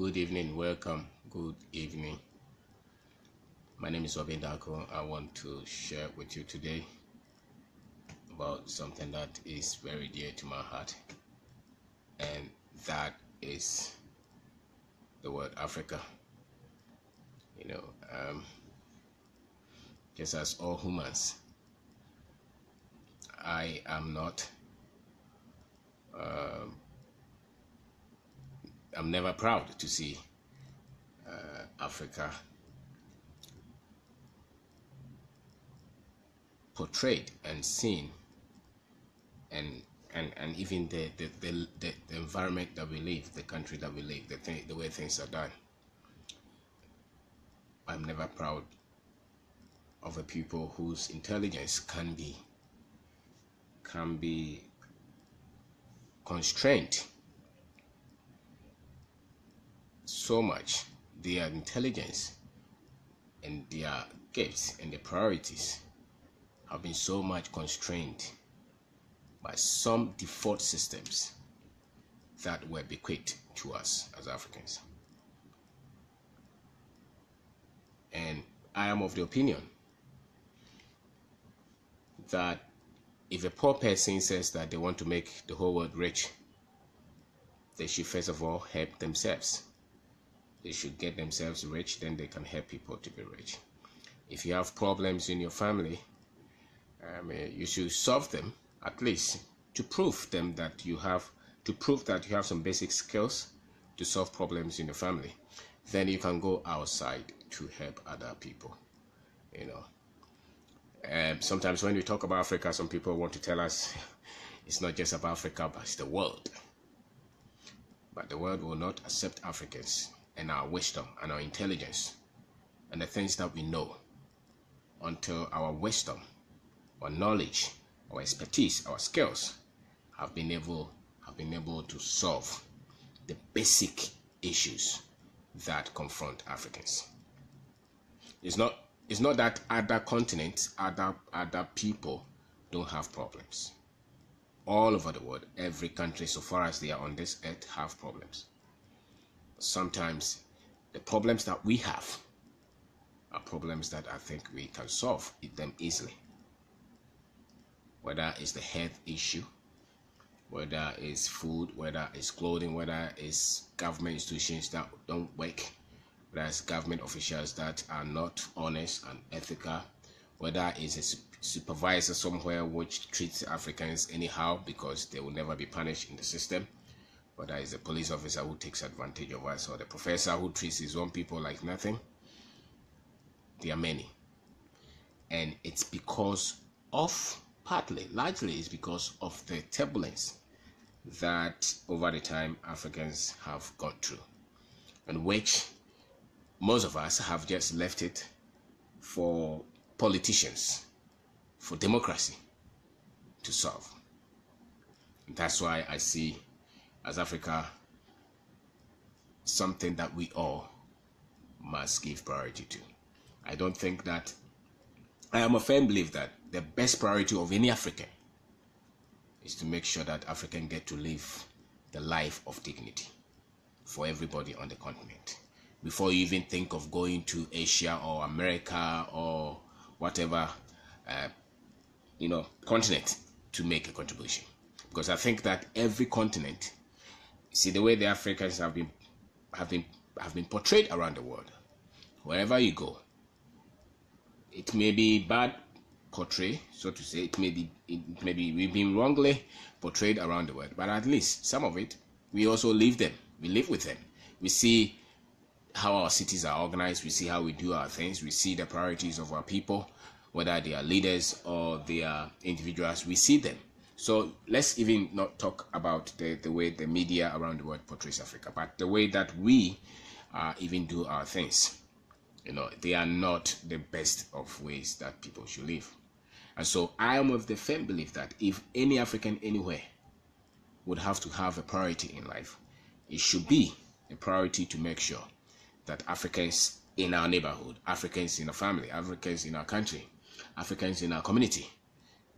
Good evening, welcome, good evening. My name is Kwabena. I want to share with you today about something that is very dear to my heart, and that is the word Africa. Just as all humans, I am not, I'm never proud to see Africa portrayed and seen, and even the environment that we live, the country that we live, the way things are done. I'm never proud of a people whose intelligence can be constrained so much. Their intelligence and their gifts and their priorities have been so much constrained by some default systems that were bequeathed to us as Africans. And I am of the opinion that if a poor person says that they want to make the whole world rich, they should first of all help themselves. They should get themselves rich, then they can help people to be rich. If you have problems in your family, you should solve them, at least to prove that you have some basic skills to solve problems in your family. Then you can go outside to help other people. Sometimes when we talk about Africa, some people want to tell us it's not just about Africa, but it's the world. But the world will not accept Africans and our wisdom and our intelligence and the things that we know until our wisdom, our knowledge, our expertise, our skills have been able to solve the basic issues that confront Africans. It's not that other continents, other people don't have problems. All over the world, every country, so far as they are on this earth, have problems. Sometimes the problems that we have are problems that I think we can solve them easily. Whether it's the health issue, whether it's food, whether it's clothing, whether it's government institutions that don't work, whether it's government officials that are not honest and ethical, whether it's a supervisor somewhere which treats Africans anyhow because they will never be punished in the system, whether it's a police officer who takes advantage of us, or the professor who treats his own people like nothing. There are many. And it's because of, largely it's because of the turbulence that over the time Africans have gone through, and which most of us have just left it for politicians, for democracy to solve. And that's why I see as Africa something that we all must give priority to. I don't think that, I am a firm believer that the best priority of any African is to make sure that Africans get to live the life of dignity for everybody on the continent. Before you even think of going to Asia or America or whatever continent to make a contribution. Because I think that every continent, see the way the Africans have been portrayed around the world. Wherever you go, it may be bad portray, so to say, it may be we've been wrongly portrayed around the world, but at least some of it we also live them. We live with them. We see how our cities are organized, we see how we do our things, we see the priorities of our people, whether they are leaders or they are individuals, we see them. So let's even not talk about the way the media around the world portrays Africa, but the way that we even do our things. They are not the best of ways that people should live. And so I am of the firm belief that if any African anywhere would have to have a priority in life, it should be a priority to make sure that Africans in our neighborhood, Africans in our family, Africans in our country, Africans in our community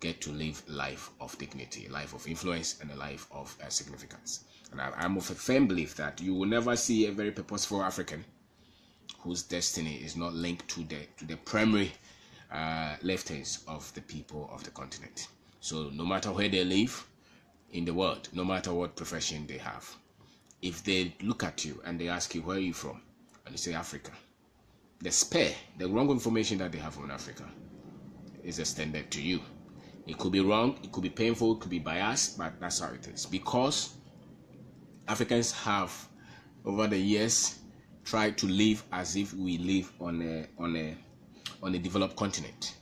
get to live a life of dignity, a life of influence, and a life of significance. And I'm of a firm belief that you will never see a very purposeful African whose destiny is not linked to the primary liftings of the people of the continent. So no matter where they live in the world, no matter what profession they have, if they look at you and they ask you, where are you from? And you say Africa, the wrong information that they have on Africa is extended to you. It could be wrong, it could be painful, it could be biased, but that's how it is. Because Africans have, over the years, tried to live as if we live on a developed continent,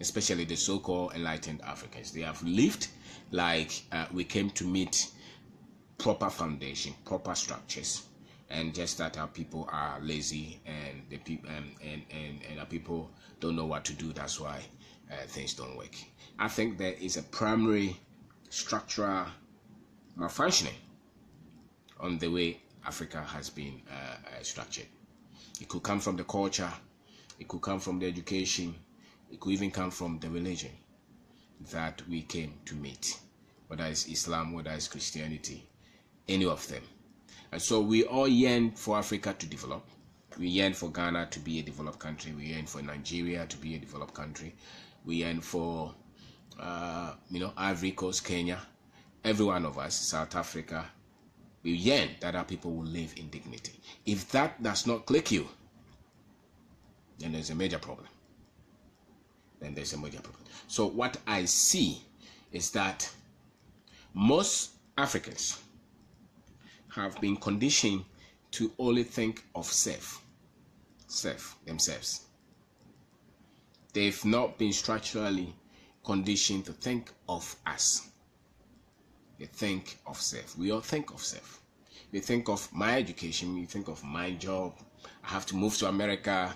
especially the so-called enlightened Africans. They have lived like we came to meet proper foundation, proper structures, and just that our people are lazy and the people and our people don't know what to do. That's why things don't work. I think there is a primary structural malfunctioning on the way Africa has been structured. It could come from the culture, it could come from the education, it could even come from the religion that we came to meet, whether it's Islam, whether it's Christianity, any of them. And so we all yearn for Africa to develop. We yearn for Ghana to be a developed country. We yearn for Nigeria to be a developed country. We yearn for Ivory Coast, Kenya, every one of us, South Africa. We yearn that our people will live in dignity. If that does not click you, then there's a major problem. So what I see is that most Africans have been conditioned to only think of self, themselves. They've not been structurally conditioned to think of us. They think of self. We all think of self. We think of my education. We think of my job. I have to move to America.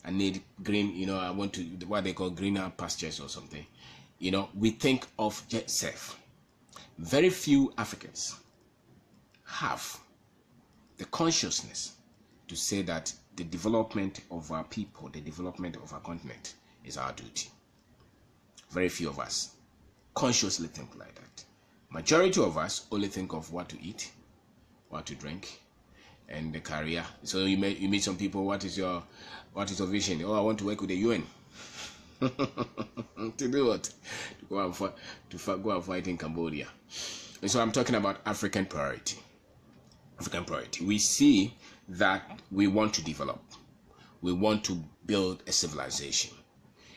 I need green, I want to, what they call greener pastures or something. We think of just self. Very few Africans have the consciousness to say that the development of our people, the development of our continent is our duty. Very few of us consciously think like that. Majority of us only think of what to eat, what to drink, and the career. So you meet some people. What is your vision? Oh, I want to work with the UN. To do what? To go and fight in Cambodia. And so I'm talking about African priority. We see that we want to develop. We want to build a civilization.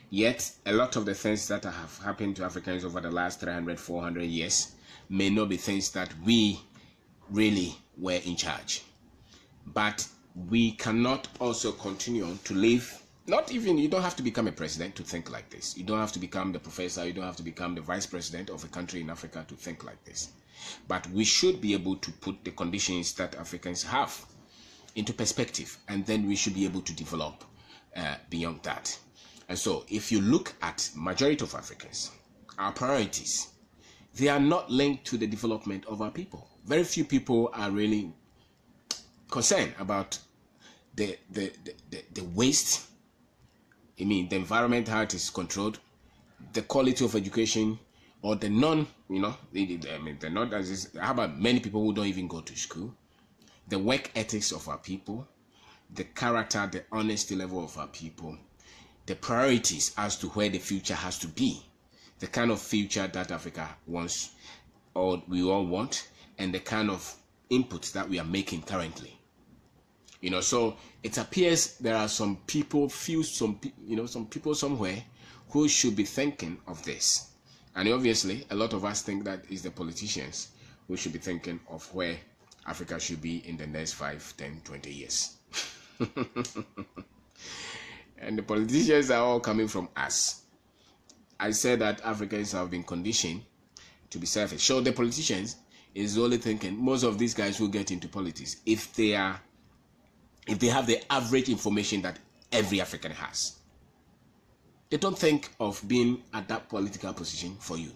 Yet, a lot of the things that have happened to Africans over the last 300, 400 years may not be things that we really were in charge. But we cannot also continue to live, you don't have to become a president to think like this. You don't have to become the professor, you don't have to become the vice president of a country in Africa to think like this. But we should be able to put the conditions that Africans have into perspective, and then we should be able to develop beyond that. And so if you look at majority of Africans, our priorities, they are not linked to the development of our people. Very few people are really concerned about the waste. The environment, how it is controlled, the quality of education, or the how about many people who don't even go to school, the work ethics of our people, the character, the honesty level of our people, the priorities as to where the future has to be, the kind of future that Africa wants, or we all want, and the kind of inputs that we are making currently. So it appears there are some people somewhere who should be thinking of this. And obviously, a lot of us think that it's the politicians who should be thinking of where Africa should be in the next 5, 10, 20 years. And the politicians are all coming from us. I said that Africans have been conditioned to be selfish. So the politicians is only thinking, most of these guys who get into politics, if they have the average information that every African has, they don't think of being at that political position for you.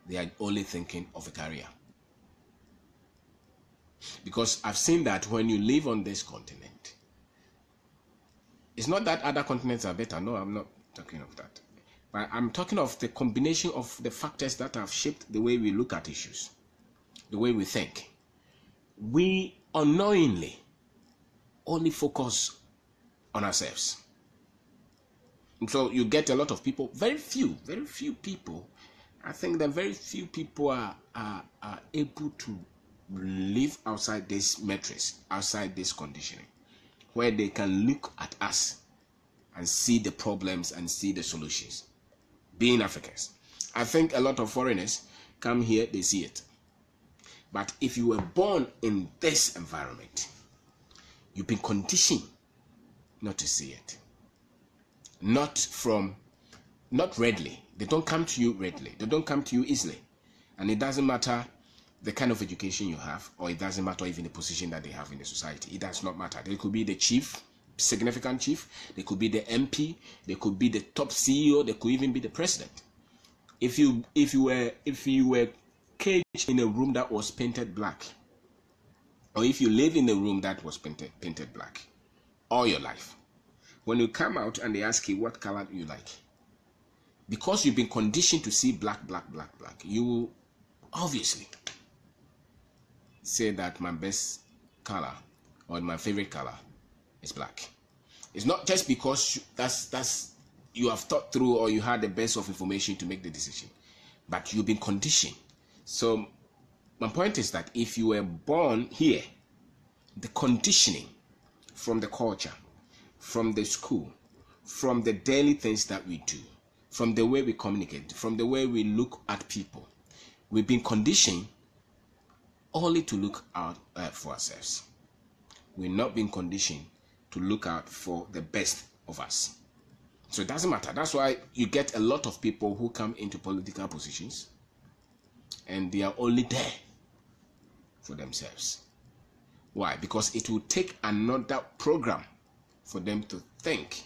They are only thinking of a career. Because I've seen that when you live on this continent, it's not that other continents are better. No, I'm not talking of that. But I'm talking of the combination of the factors that have shaped the way we look at issues, the way we think. We unknowingly only focus on ourselves. And so you get a lot of people, very few people. I think that very few people are able to live outside this matrix, outside this conditioning, where they can look at us and see the problems and see the solutions. Being Africans, I think a lot of foreigners come here, they see it. But if you were born in this environment, you've been conditioned not to see it. Not readily. They don't come to you readily. They don't come to you easily. And it doesn't matter the kind of education you have, or it doesn't matter even the position that they have in the society. It does not matter. They could be the chief, significant chief. They could be the MP. They could be the top CEO. They could even be the president. If you were caged in a room that was painted black, or if you live in a room that was painted black all your life, when you come out and they ask you what color you like, because you've been conditioned to see black, you will obviously say that my best color or my favorite color is black. It's not just because that's you have thought through or you had the best of information to make the decision, but you've been conditioned. So my point is that if you were born here, the conditioning from the culture, from the school, from the daily things that we do, from the way we communicate, from the way we look at people, we've been conditioned only to look out for ourselves. We've not been conditioned to look out for the best of us. So it doesn't matter. That's why you get a lot of people who come into political positions and they are only there for themselves. Why? Because it will take another program for them to think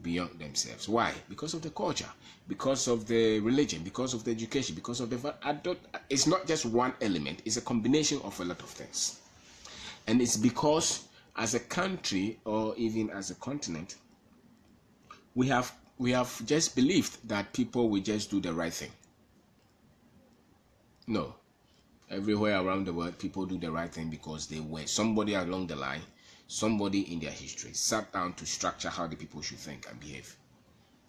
beyond themselves. Why? Because of the culture, because of the religion, because of the education, because of the... It's not just one element. It's a combination of a lot of things. And it's because as a country or even as a continent, we have just believed that people will just do the right thing. No. Everywhere around the world, people do the right thing because they were somebody along the line, somebody in their history sat down to structure how the people should think and behave.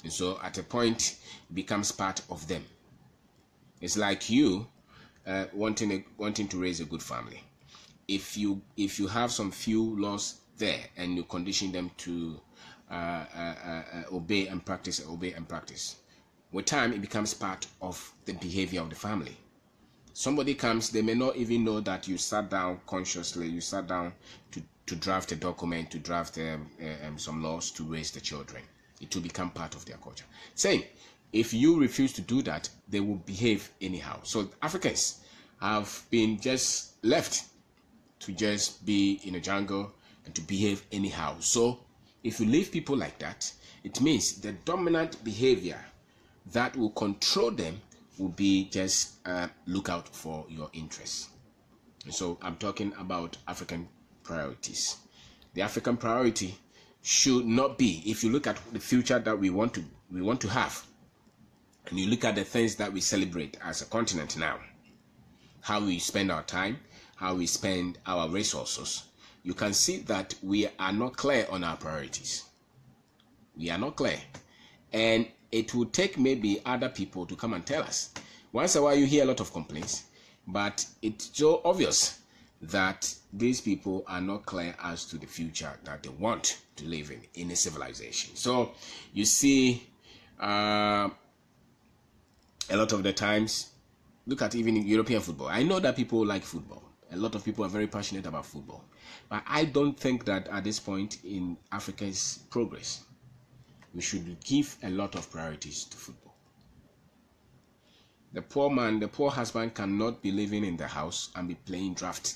And so at a point, it becomes part of them. It's like you wanting to raise a good family. If you have some few laws there and you condition them to obey and practice, with time it becomes part of the behavior of the family. Somebody comes, they may not even know that you sat down consciously, you sat down to draft a document, to draft some laws to raise the children. It will become part of their culture. Saying, if you refuse to do that, they will behave anyhow. So Africans have been just left to just be in a jungle and to behave anyhow. So if you leave people like that, it means the dominant behavior that will control them will be just look out for your interests. And so I'm talking about African priorities. The African priority should not be, if you look at the future that we want to have, and you look at the things that we celebrate as a continent now, how we spend our time, how we spend our resources, you can see that we are not clear on our priorities. We are not clear. And it will take maybe other people to come and tell us. Once in a while you hear a lot of complaints, but it's so obvious that these people are not clear as to the future that they want to live in a civilization. So you see, a lot of the times, look at even European football. I know that people like football. A lot of people are very passionate about football. But I don't think that at this point in Africa's progress, we should give a lot of priorities to football. The poor man, the poor husband cannot be living in the house and be playing draft.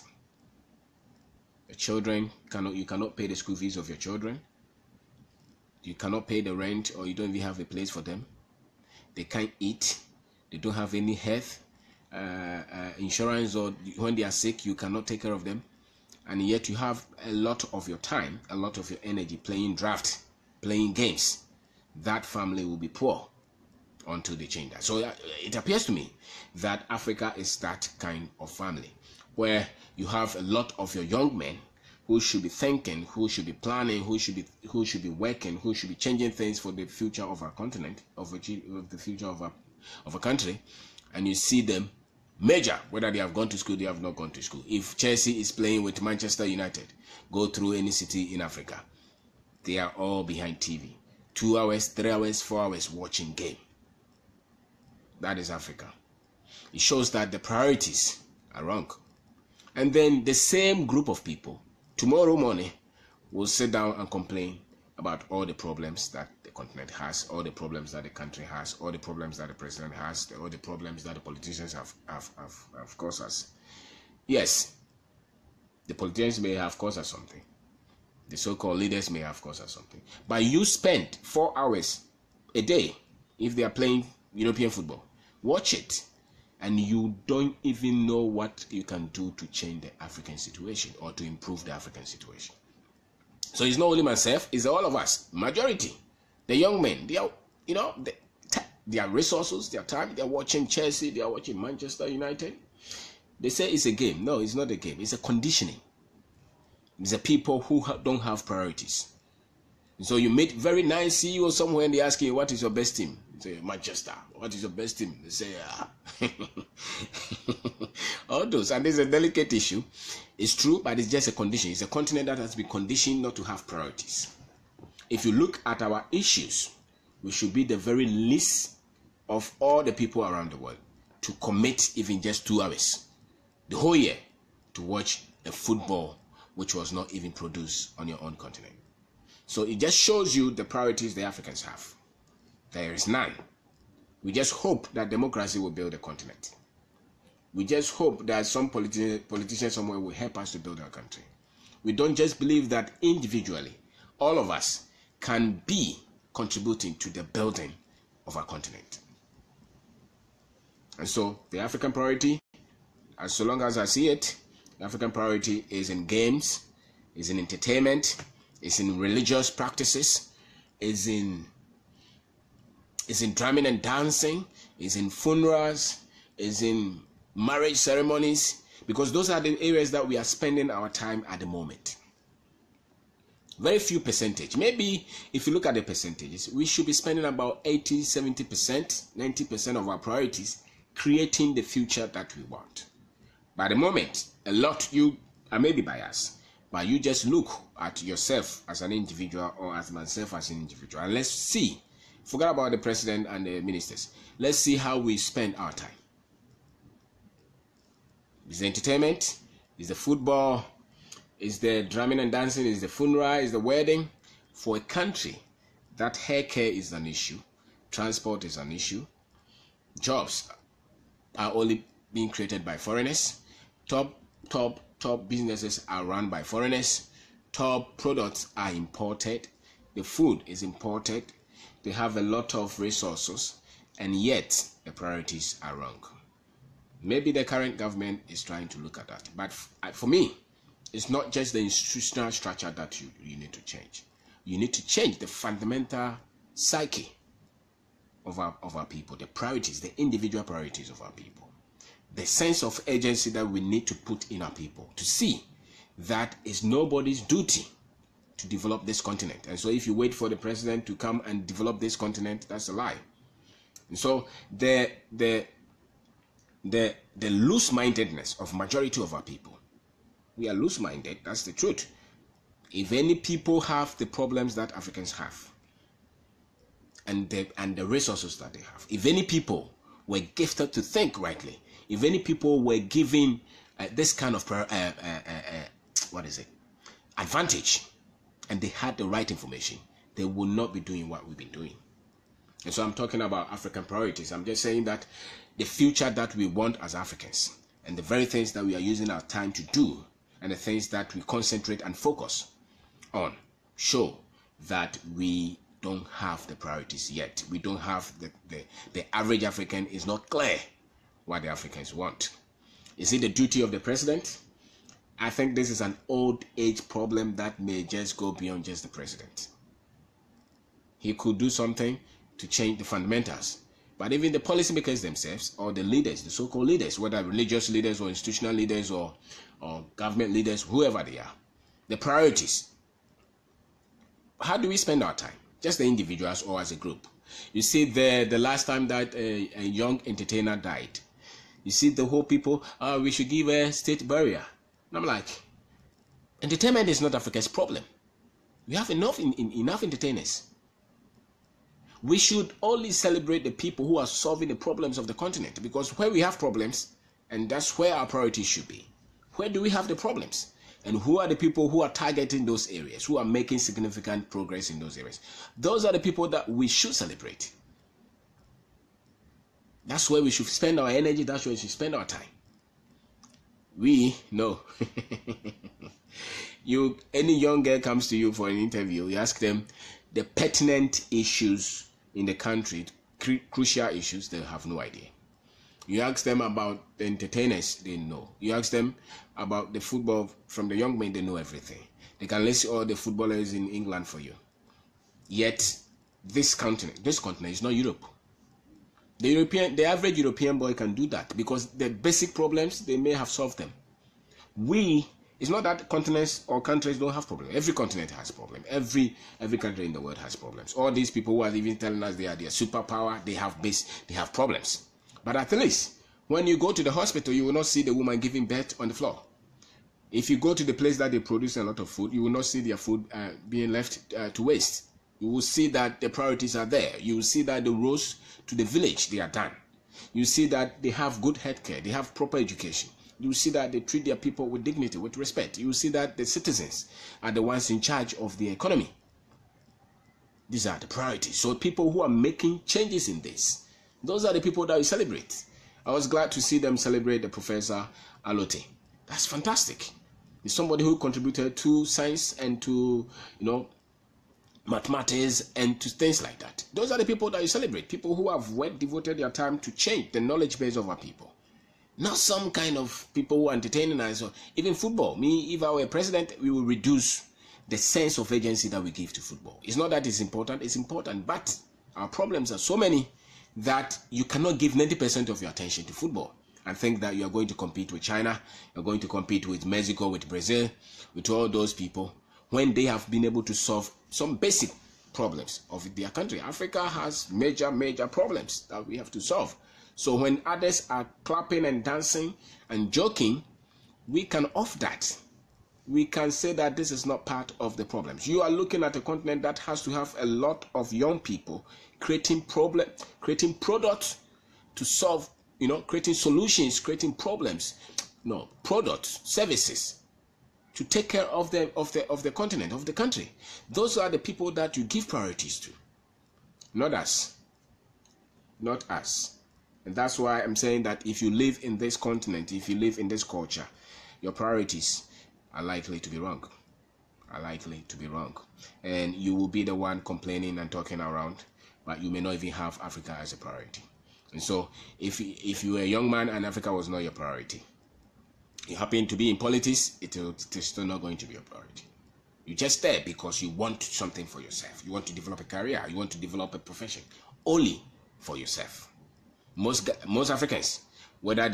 The children, you cannot pay the school fees of your children. You cannot pay the rent, or you don't even have a place for them. They can't eat. They don't have any health insurance, or when they are sick, you cannot take care of them. And yet you have a lot of your time, a lot of your energy playing draft, playing games. That family will be poor. until they change that. So it appears to me that Africa is that kind of family where you have a lot of your young men who should be thinking, who should be planning, who should be working, who should be changing things for the future of our continent, of the future of a country, and you see them major, whether they have gone to school, they have not gone to school. If Chelsea is playing with Manchester United, go through any city in Africa, they are all behind TV. 2 hours, 3 hours, 4 hours watching game. That is Africa. It shows that the priorities are wrong. And then the same group of people tomorrow morning will sit down and complain about all the problems that the continent has, all the problems that the country has, all the problems that the president has, all the problems that the politicians have caused us. Yes, the politicians may have caused us something. The so-called leaders may have caused us something. But you spend 4 hours a day, if they are playing European football, watch it, and you don't even know what you can do to change the African situation or to improve the African situation. So it's not only myself, it's all of us. Majority, the young men, their resources, their time, they're watching Chelsea, they're watching Manchester United. They say it's a game. No, it's not a game. It's a conditioning. It's the people who don't have priorities. So you meet very nice CEO somewhere and they ask you, what is your best team? You say, Manchester. What is your best team? They say, all those. And there's a delicate issue. It's true, but it's just a condition. It's a continent that has been conditioned not to have priorities. If you look at our issues, we should be the very least of all the people around the world to commit even just 2 hours the whole year to watch a football which was not even produced on your own continent. So it just shows you the priorities the Africans have. There is none. We just hope that democracy will build a continent. We just hope that some politician somewhere will help us to build our country. We don't just believe that individually, all of us can be contributing to the building of our continent. And so the African priority, as so long as I see it, the African priority is in games, is in entertainment, is in religious practices, is in drumming and dancing, is in funerals, is in marriage ceremonies, because those are the areas that we are spending our time at the moment. Very few percentage. Maybe if you look at the percentages, we should be spending about 80, 70%, 90% of our priorities creating the future that we want. By the moment, a lot, I may be biased, but you just look at yourself as an individual or as myself as an individual, and let's see, forget about the president and the ministers, let's see how we spend our time. Is the entertainment? Is the football? Is the drumming and dancing? Is the funeral? Is the wedding? For a country that hair care is an issue, transport is an issue, jobs are only being created by foreigners, top businesses are run by foreigners, top products are imported, the food is imported, they have a lot of resources, and yet the priorities are wrong. Maybe the current government is trying to look at that, but for me, it's not just the institutional structure that you need to change. You need to change the fundamental psyche of our people, the priorities, the individual priorities of our people. The sense of agency that we need to put in our people to see that it's nobody's duty to develop this continent. And so if you wait for the president to come and develop this continent, that's a lie. And so the loose-mindedness of majority of our people, we are loose-minded, that's the truth. If any people have the problems that Africans have, and the resources that they have, if any people were gifted to think rightly, if any people were given this kind of advantage, and they had the right information, they would not be doing what we've been doing. And so I'm talking about African priorities. I'm just saying that the future that we want as Africans, and the very things that we are using our time to do, and the things that we concentrate and focus on, show that we don't have the priorities yet. We don't have the average African is not clear what the Africans want. Is it the duty of the president? I think this is an old age problem that may just go beyond just the president. He could do something to change the fundamentals, But even the policymakers themselves, or the leaders, the so-called leaders, whether religious leaders or institutional leaders or government leaders, whoever they are, the priorities. How do we spend our time? Just the individuals or as a group? You see, the last time that a young entertainer died, you see the whole people, we should give a state burial. And I'm like, entertainment is not Africa's problem. We have enough entertainers. We should only celebrate the people who are solving the problems of the continent, because where we have problems, and that's where our priorities should be. Where do we have the problems? And who are the people who are targeting those areas, who are making significant progress in those areas? Those are the people that we should celebrate. That's where we should spend our energy. That's where we should spend our time. We know. Any young girl comes to you for an interview, you ask them the pertinent issues in the country, crucial issues, they have no idea. You ask them about the entertainers, they know. You ask them about the football from the young men, they know everything. They can list all the footballers in England for you. Yet, this continent is not Europe. The average European boy can do that because the basic problems, they may have solved them. It's not that continents or countries don't have problems. Every continent has problems. Every country in the world has problems. All these people who are even telling us they are their superpower, they have problems. But at least, when you go to the hospital, you will not see the woman giving birth on the floor. If you go to the place that they produce a lot of food, you will not see their food being left to waste. You will see that the priorities are there. You will see that the roads to the village, they are done. You see that they have good healthcare, they have proper education. You see that they treat their people with dignity, with respect. You see that the citizens are the ones in charge of the economy. These are the priorities. So people who are making changes in this, those are the people that we celebrate. I was glad to see them celebrate the Professor Alote. That's fantastic. He's somebody who contributed to science and to, mathematics and to things like that. Those are the people that you celebrate. People who have devoted their time to change the knowledge base of our people. Not some kind of people who are entertaining us. Or even football. If I were president, we will reduce the sense of agency that we give to football. It's not that it's important, but our problems are so many that you cannot give 90% of your attention to football and think that you are going to compete with China, you're going to compete with Mexico, with Brazil, with all those people, when they have been able to solve some basic problems of their country. Africa has major problems that we have to solve. So when others are clapping and dancing and joking, we can off that. We can say that this is not part of the problems. You are looking at a continent that has to have a lot of young people creating products to solve, creating solutions, creating problems, products, services to take care of the continent, of the country. Those are the people that you give priorities to, not us. And that's why I'm saying that if you live in this continent, if you live in this culture, your priorities are likely to be wrong. And you will be the one complaining and talking around, but you may not even have Africa as a priority. And so if you were a young man and Africa was not your priority, you happen to be in politics, it's still not going to be your priority. You're just there because you want something for yourself. You want to develop a career. You want to develop a profession only for yourself. Most Africans, whether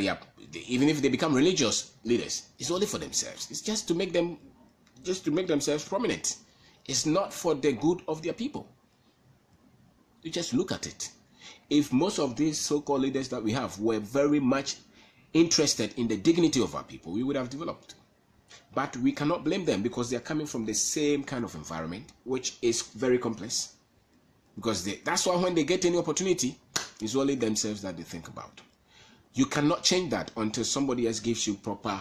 even if they become religious leaders, it's only for themselves. It's just to make themselves prominent. It's not for the good of their people. You just look at it. If most of these so-called leaders that we have were very much interested in the dignity of our people, we would have developed. But we cannot blame them because they are coming from the same kind of environment, which is very complex. Because that's why when they get any opportunity, it's only themselves that they think about. You cannot change that until somebody else gives you proper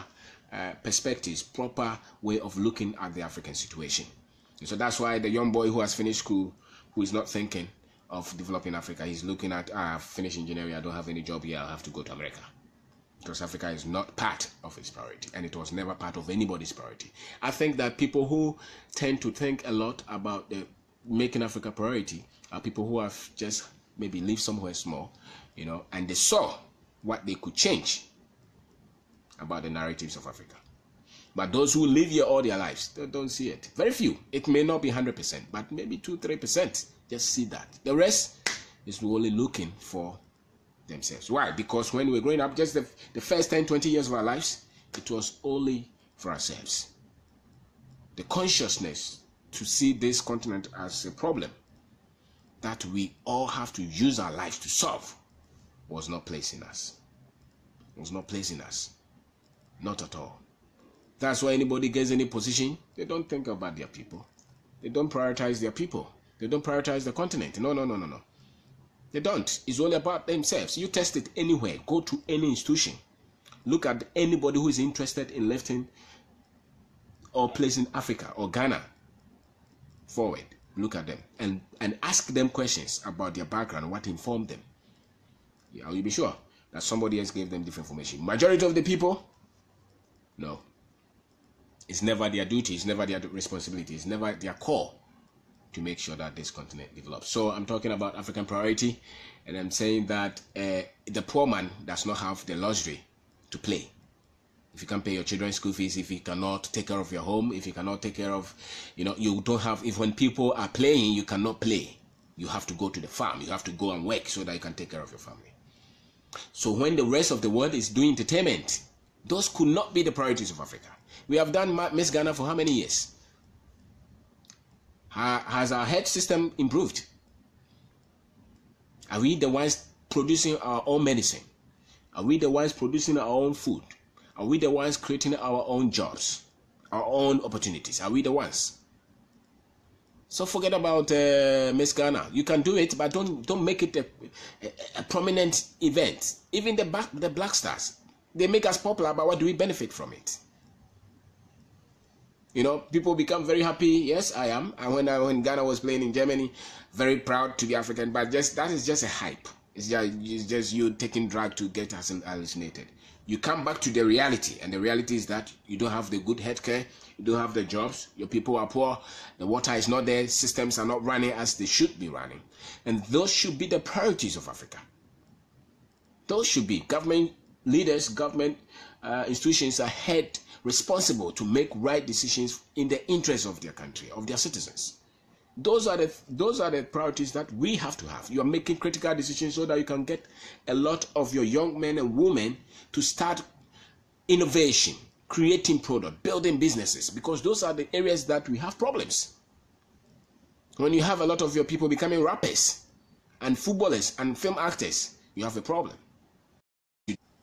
perspectives, proper way of looking at the African situation. And so that's why the young boy who has finished school, who is not thinking of developing Africa, he's looking at, I've finished engineering, I don't have any job here, I'll have to go to America. Because Africa is not part of his priority, and it was never part of anybody's priority. I think that people who tend to think a lot about making Africa priority are people who have just maybe lived somewhere small, and they saw what they could change about the narratives of Africa. But those who live here all their lives, they don't see it. Very few. It may not be 100%, but maybe 2-3% just see that. The rest is only looking for themselves. Why? Because when we were growing up, just the first 10, 20 years of our lives, it was only for ourselves. The consciousness to see this continent as a problem that we all have to use our lives to solve was not placed in us. It was not placed in us. Not at all. That's why anybody gets any position, they don't think about their people. They don't prioritize their people. They don't prioritize the continent. No. They don't. It's all about themselves. You test it anywhere. Go to any institution. Look at anybody who is interested in lifting or placing Africa or Ghana forward. Look at them and ask them questions about their background, what informed them. Yeah, you'll be sure that somebody else gave them different information. Majority of the people, no. It's never their duty. It's never their responsibility. It's never their call to make sure that this continent develops. So I'm talking about African priority, and I'm saying that the poor man does not have the luxury to play. If you can't pay your children's school fees, if you cannot take care of your home, if you cannot take care of, you don't have, if when people are playing, you cannot play. You have to go to the farm. You have to go and work so that you can take care of your family. So when the rest of the world is doing entertainment, those could not be the priorities of Africa. We have done Miss Ghana for how many years? Has our health system improved? Are we the ones producing our own medicine? Are we the ones producing our own food? Are we the ones creating our own jobs, our own opportunities? Are we the ones? So forget about Miss Ghana. You can do it, but don't make it a prominent event. Even the Black Stars, they make us popular, but what do we benefit from it? People become very happy. Yes, I am. And when Ghana was playing in Germany, very proud to be African. But that is just a hype. It's just you taking drug to get us hallucinated. You come back to the reality, and the reality is that you don't have the good healthcare, you don't have the jobs, your people are poor, the water is not there, systems are not running as they should be running. And those should be the priorities of Africa. Those should be. Government leaders, government institutions are held responsible to make right decisions in the interest of their country, of their citizens. Those are the priorities that we have to have. You are making critical decisions so that you can get a lot of your young men and women to start innovation, creating product, building businesses, because those are the areas that we have problems. When you have a lot of your people becoming rappers and footballers and film actors, you have a problem.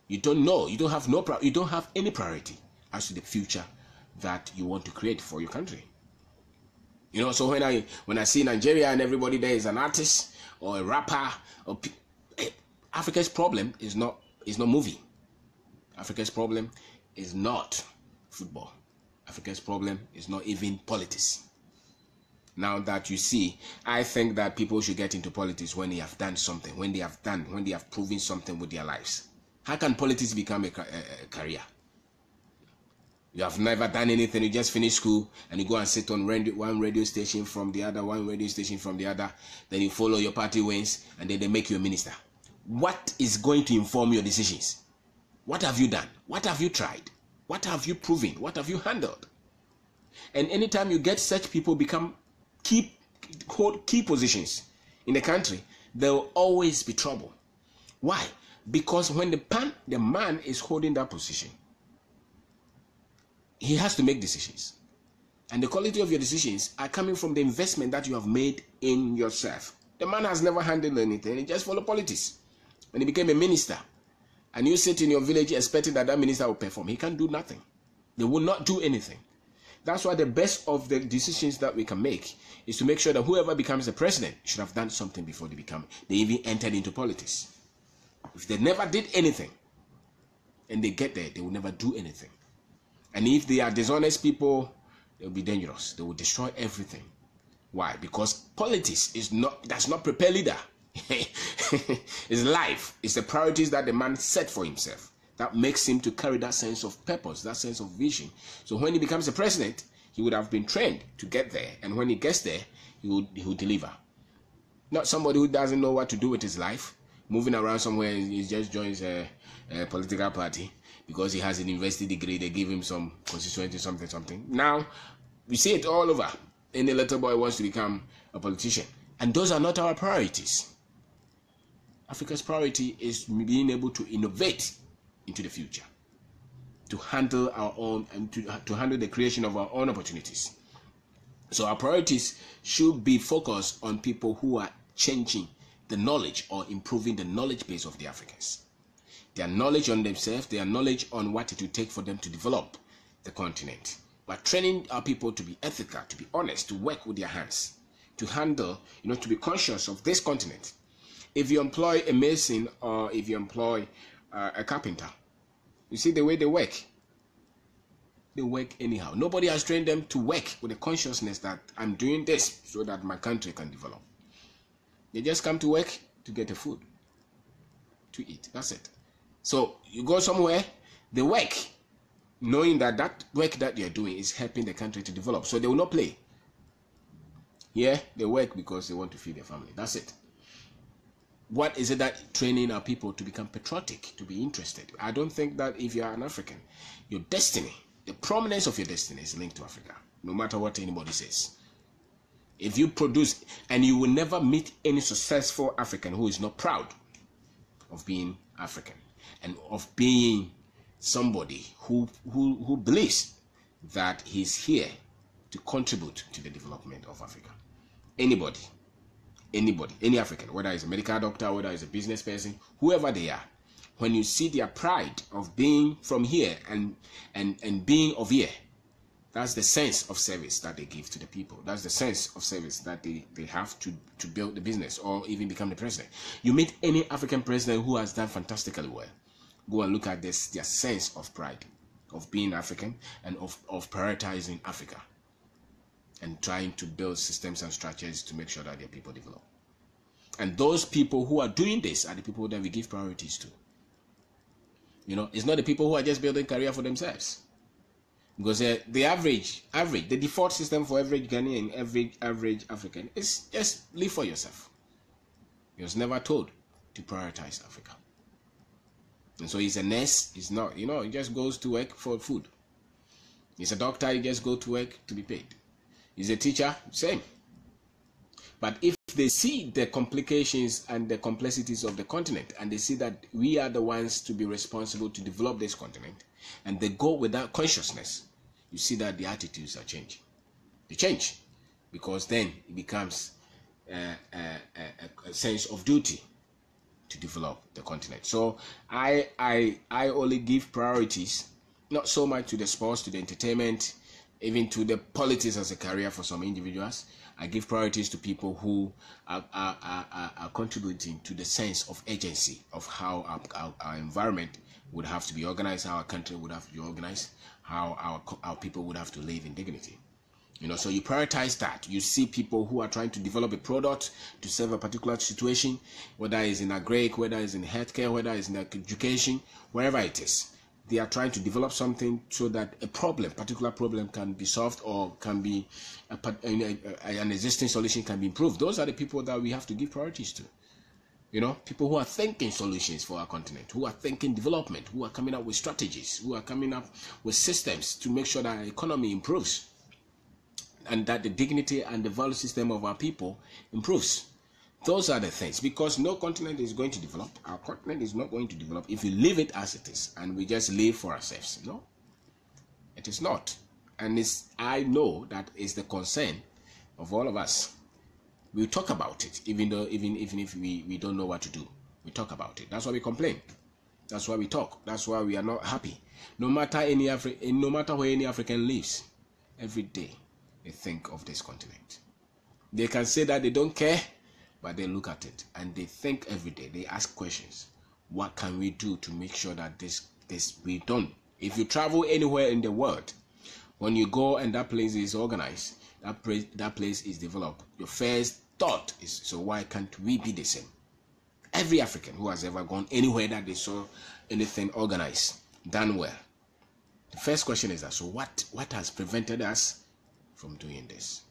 You don't know, you don't have any priority as to the future that you want to create for your country. So when I see Nigeria and everybody there is an artist or a rapper, Africa's problem is not movie. Africa's problem is not football. Africa's problem is not even politics. Now that you see, I think that people should get into politics when they have done something, when they have proven something with their lives. How can politics become a career? You have never done anything. You just finish school and you go and sit on one radio station from the other, then you follow your party wins, and then they make you a minister. What is going to inform your decisions? What have you done? What have you tried? What have you proven? What have you handled? And anytime you get such people hold key positions in the country, there will always be trouble. Why? Because when the man is holding that position, he has to make decisions. And the quality of your decisions are coming from the investment that you have made in yourself. The man has never handled anything. He just followed politics. When he became a minister, and you sit in your village expecting that minister will perform, he can't do nothing. They will not do anything. That's why the best of the decisions that we can make is to make sure that whoever becomes the president should have done something before they even entered into politics. If they never did anything, and they get there, they will never do anything. And if they are dishonest people, they will be dangerous. They will destroy everything. Why? Because politics does not prepare leader. It's life. It's the priorities that the man set for himself that makes him to carry that sense of purpose, that sense of vision. So when he becomes a president, he would have been trained to get there. And when he gets there, he will deliver. Not somebody who doesn't know what to do with his life, moving around somewhere, he just joins a political party. Because he has an university degree, they give him some constituency, something. Now, we see it all over. Any little boy wants to become a politician. And those are not our priorities. Africa's priority is being able to innovate into the future, to handle our own and to handle the creation of our own opportunities. So our priorities should be focused on people who are changing the knowledge or improving the knowledge base of the Africans. Their knowledge on themselves, their knowledge on what it will take for them to develop the continent. But training our people to be ethical, to be honest, to work with their hands, to handle, to be conscious of this continent. If you employ a mason or if you employ a carpenter, you see the way they work. They work anyhow. Nobody has trained them to work with the consciousness that I'm doing this so that my country can develop. They just come to work to get a food to eat. That's it. So you go somewhere, they work, knowing that that work that you're doing is helping the country to develop. So they will not play. Yeah, they work because they want to feed their family. That's it. What is it that training our people to become patriotic, to be interested? I don't think that if you are an African, your destiny, the prominence of your destiny is linked to Africa, no matter what anybody says. If you produce, and you will never meet any successful African who is not proud of being African and of being somebody who believes that he's here to contribute to the development of Africa. Anybody, any African, whether it's a medical doctor, whether it's a business person, whoever they are, when you see their pride of being from here and being of here, that's the sense of service that they give to the people. That's the sense of service that they have to build the business or even become the president. You meet any African president who has done fantastically well, go and look at this, their sense of pride, of being African and of prioritizing Africa and trying to build systems and structures to make sure that their people develop. And those people who are doing this are the people that we give priorities to. It's not the people who are just building career for themselves. Because the average, the default system for average Ghanaian, average African is just live for yourself. He was never told to prioritize Africa. And so he's a nurse, he's not, he just goes to work for food. He's a doctor, he just goes to work to be paid. He's a teacher, same. But if they see the complications and the complexities of the continent, and they see that we are the ones to be responsible to develop this continent, and they go with that consciousness, you see that the attitudes are changing. They change because then it becomes a sense of duty to develop the continent. So I only give priorities, not so much to the sports, to the entertainment, even to the politics as a career for some individuals. I give priorities to people who are contributing to the sense of agency of how our environment would have to be organized, how our country would have to be organized, how our people would have to live in dignity. So you prioritize that. You see people who are trying to develop a product to serve a particular situation, whether it's in agric, whether it's in healthcare, whether it's in education, wherever it is. They are trying to develop something so that a particular problem can be solved, or can be an existing solution can be improved. Those are the people that we have to give priorities to. People who are thinking solutions for our continent, who are thinking development, who are coming up with strategies, who are coming up with systems to make sure that our economy improves and that the dignity and the value system of our people improves. Those are the things, because no continent is going to develop. Our continent is not going to develop if we leave it as it is and we just live for ourselves. No, it is not. And I know that is the concern of all of us. We talk about it, even if we don't know what to do. We talk about it. That's why we complain. That's why we talk. That's why we are not happy. No matter where any African lives, every day they think of this continent. They can say that they don't care, but they look at it and they think every day. They ask questions. What can we do to make sure that this we don't? If you travel anywhere in the world, when you go and that place is organized, that place is developed, your first thought is, so why can't we be the same? Every African who has ever gone anywhere that they saw anything organized, done well, the first question is that, so what has prevented us from doing this?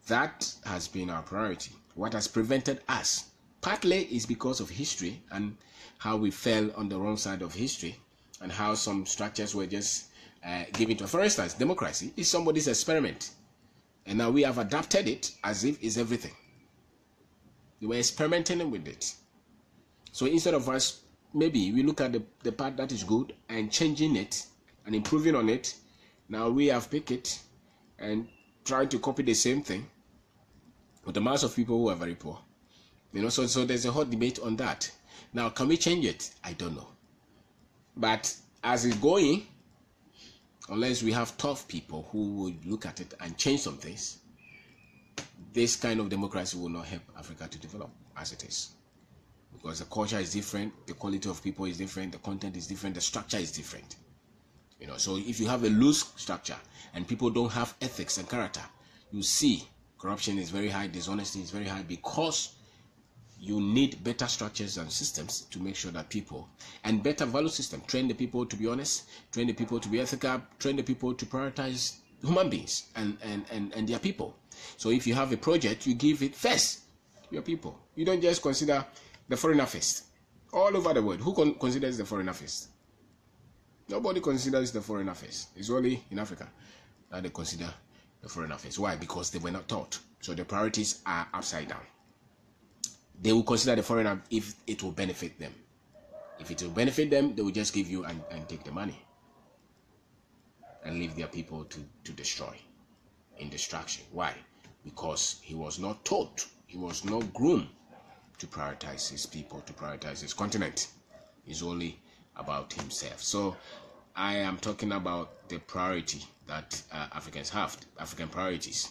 That has been our priority. What has prevented us partly is because of history and how we fell on the wrong side of history, and how some structures were just given to. For instance, democracy is somebody's experiment, and now we have adapted it as if it's everything. We were experimenting with it. So instead of us, maybe we look at the part that is good and changing it and improving on it. Now we have picked it and tried to copy the same thing with the mass of people who are very poor. So there's a hot debate on that. Now, can we change it? I don't know. But as it's going, unless we have tough people who would look at it and change some things, this kind of democracy will not help Africa to develop as it is. Because the culture is different, the quality of people is different, the content is different, the structure is different. So if you have a loose structure and people don't have ethics and character, you see corruption is very high, dishonesty is very high, because you need better structures and systems to make sure that people, and better value system, train the people to be honest, train the people to be ethical, train the people to prioritize human beings and their people. So if you have a project, you give it first to your people. You don't just consider the foreigner first. All over the world, who considers the foreigner first? Nobody considers the foreigner first. It's only in Africa that they consider the foreigner first. Why? Because they were not taught. So the priorities are upside down. They will consider the foreigner if it will benefit them. If it will benefit them, they will just give you and take the money and leave their people to destroy in destruction. Why? Because he was not taught, he was not groomed to prioritize his people, to prioritize his continent. It's only about himself. So I am talking about the priority that Africans have, African priorities.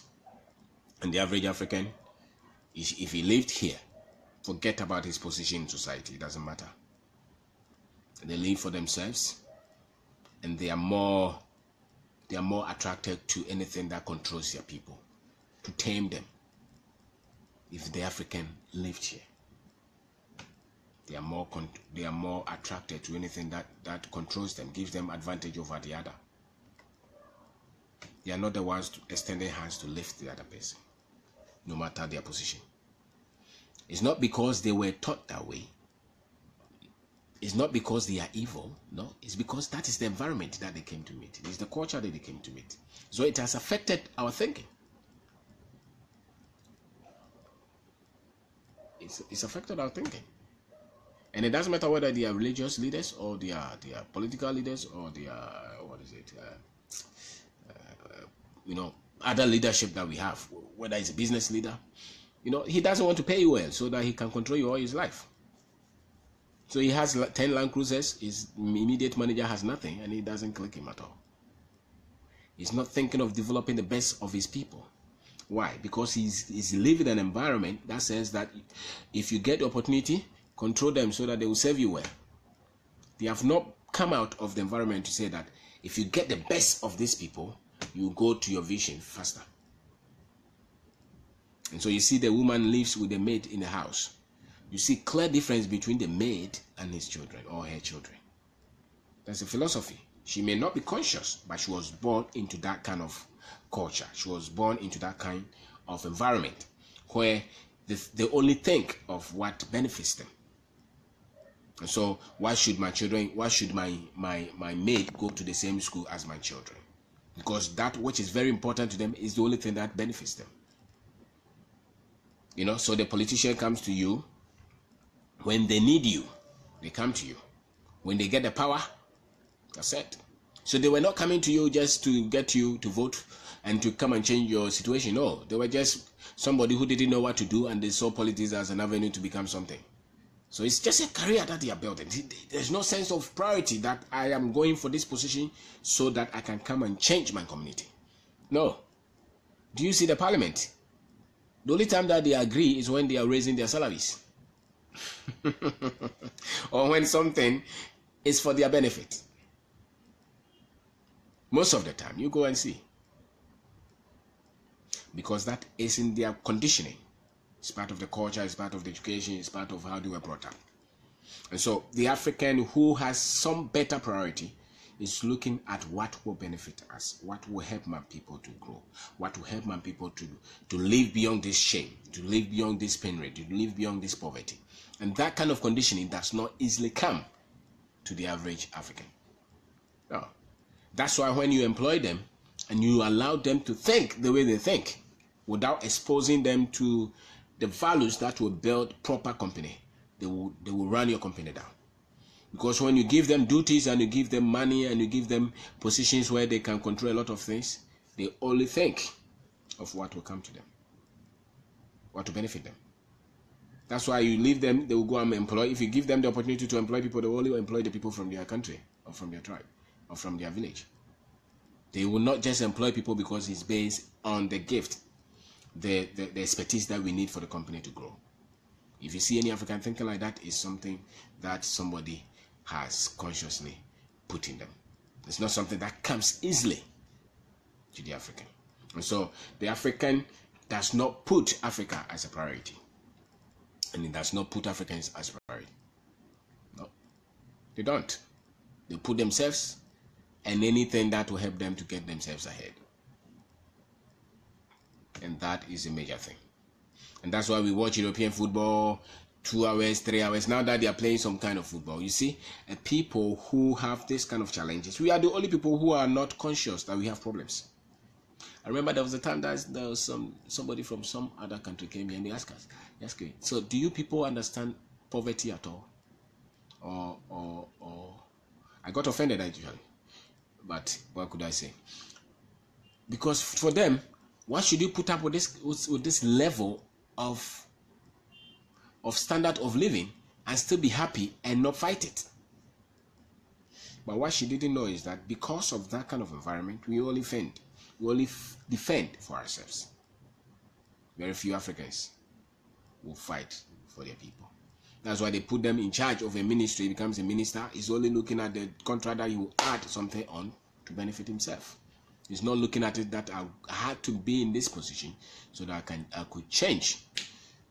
And the average African, if he lived here, forget about his position in society. It doesn't matter. They live for themselves, and they are more attracted to anything that controls their people, to tame them. If the African lived here, they are more attracted to anything that controls them, gives them advantage over the other. They are not the ones to extend their hands to lift the other person, no matter their position. It's not because they were taught that way. It's not because they are evil. No, it's because that is the environment that they came to meet. It is the culture that they came to meet. So it has affected our thinking. It's affected our thinking. And it doesn't matter whether they are religious leaders or they are political leaders or they are, other leadership that we have, whether it's a business leader. He doesn't want to pay you well so that he can control you all his life. So he has 10 Land Cruisers, his immediate manager has nothing, and he doesn't click him at all. He's not thinking of developing the best of his people. Why? Because he's living in an environment that says that if you get the opportunity, control them so that they will serve you well. They have not come out of the environment to say that if you get the best of these people, you go to your vision faster. And so you see the woman lives with the maid in the house. You see clear difference between the maid and his children or her children. That's a philosophy. She may not be conscious, but she was born into that kind of culture. She was born into that kind of environment where they only think of what benefits them. And so why should my maid go to the same school as my children? Because that which is very important to them is the only thing that benefits them. So the politician comes to you when they need you. They come to you. When they get the power, that's it. So they were not coming to you just to get you to vote and to come and change your situation. No, they were just somebody who didn't know what to do, and they saw politics as an avenue to become something. So it's just a career that they are building. There's no sense of priority that I am going for this position so that I can come and change my community. No. Do you see the parliament? The only time that they agree is when they are raising their salaries. Or when something is for their benefit. Most of the time, you go and see. Because that is in their conditioning. It's part of the culture, it's part of the education, it's part of how they were brought up. And so the African who has some better priority is looking at what will benefit us, what will help my people to grow, what will help my people to live beyond this shame, to live beyond this pain rate, to live beyond this poverty. And that kind of conditioning does not easily come to the average African. No. That's why when you employ them and you allow them to think the way they think without exposing them to the values that will build proper company, they will run your company down. Because when you give them duties and you give them money and you give them positions where they can control a lot of things, they only think of what will come to them, what will benefit them. That's why you leave them, they will go and employ. If you give them the opportunity to employ people, they will only employ the people from their country or from their tribe or from their village. They will not just employ people because it's based on the gift, the expertise that we need for the company to grow. If you see any African thinking like that, it's something that somebody has consciously put in them. It's not something that comes easily to the African. And so the African does not put Africa as a priority. And it does not put Africans as a priority. No, they don't. They put themselves and anything that will help them to get themselves ahead. And that is a major thing. And that's why we watch European football 2 hours, 3 hours. Now that they are playing some kind of football, you see, people who have this kind of challenges, we are the only people who are not conscious that we have problems. I remember there was a time that there was somebody from some other country came here and they asked us, so do you people understand poverty at all? Or I got offended actually. But what could I say? Because for them, why should you put up with this level of standard of living and still be happy and not fight it? But what she didn't know is that because of that kind of environment, we only defend for ourselves. Very few Africans will fight for their people. That's why they put them in charge of a ministry. He becomes a minister. He's only looking at the contract that he will add something on to benefit himself. He's not looking at it that I had to be in this position so that I could change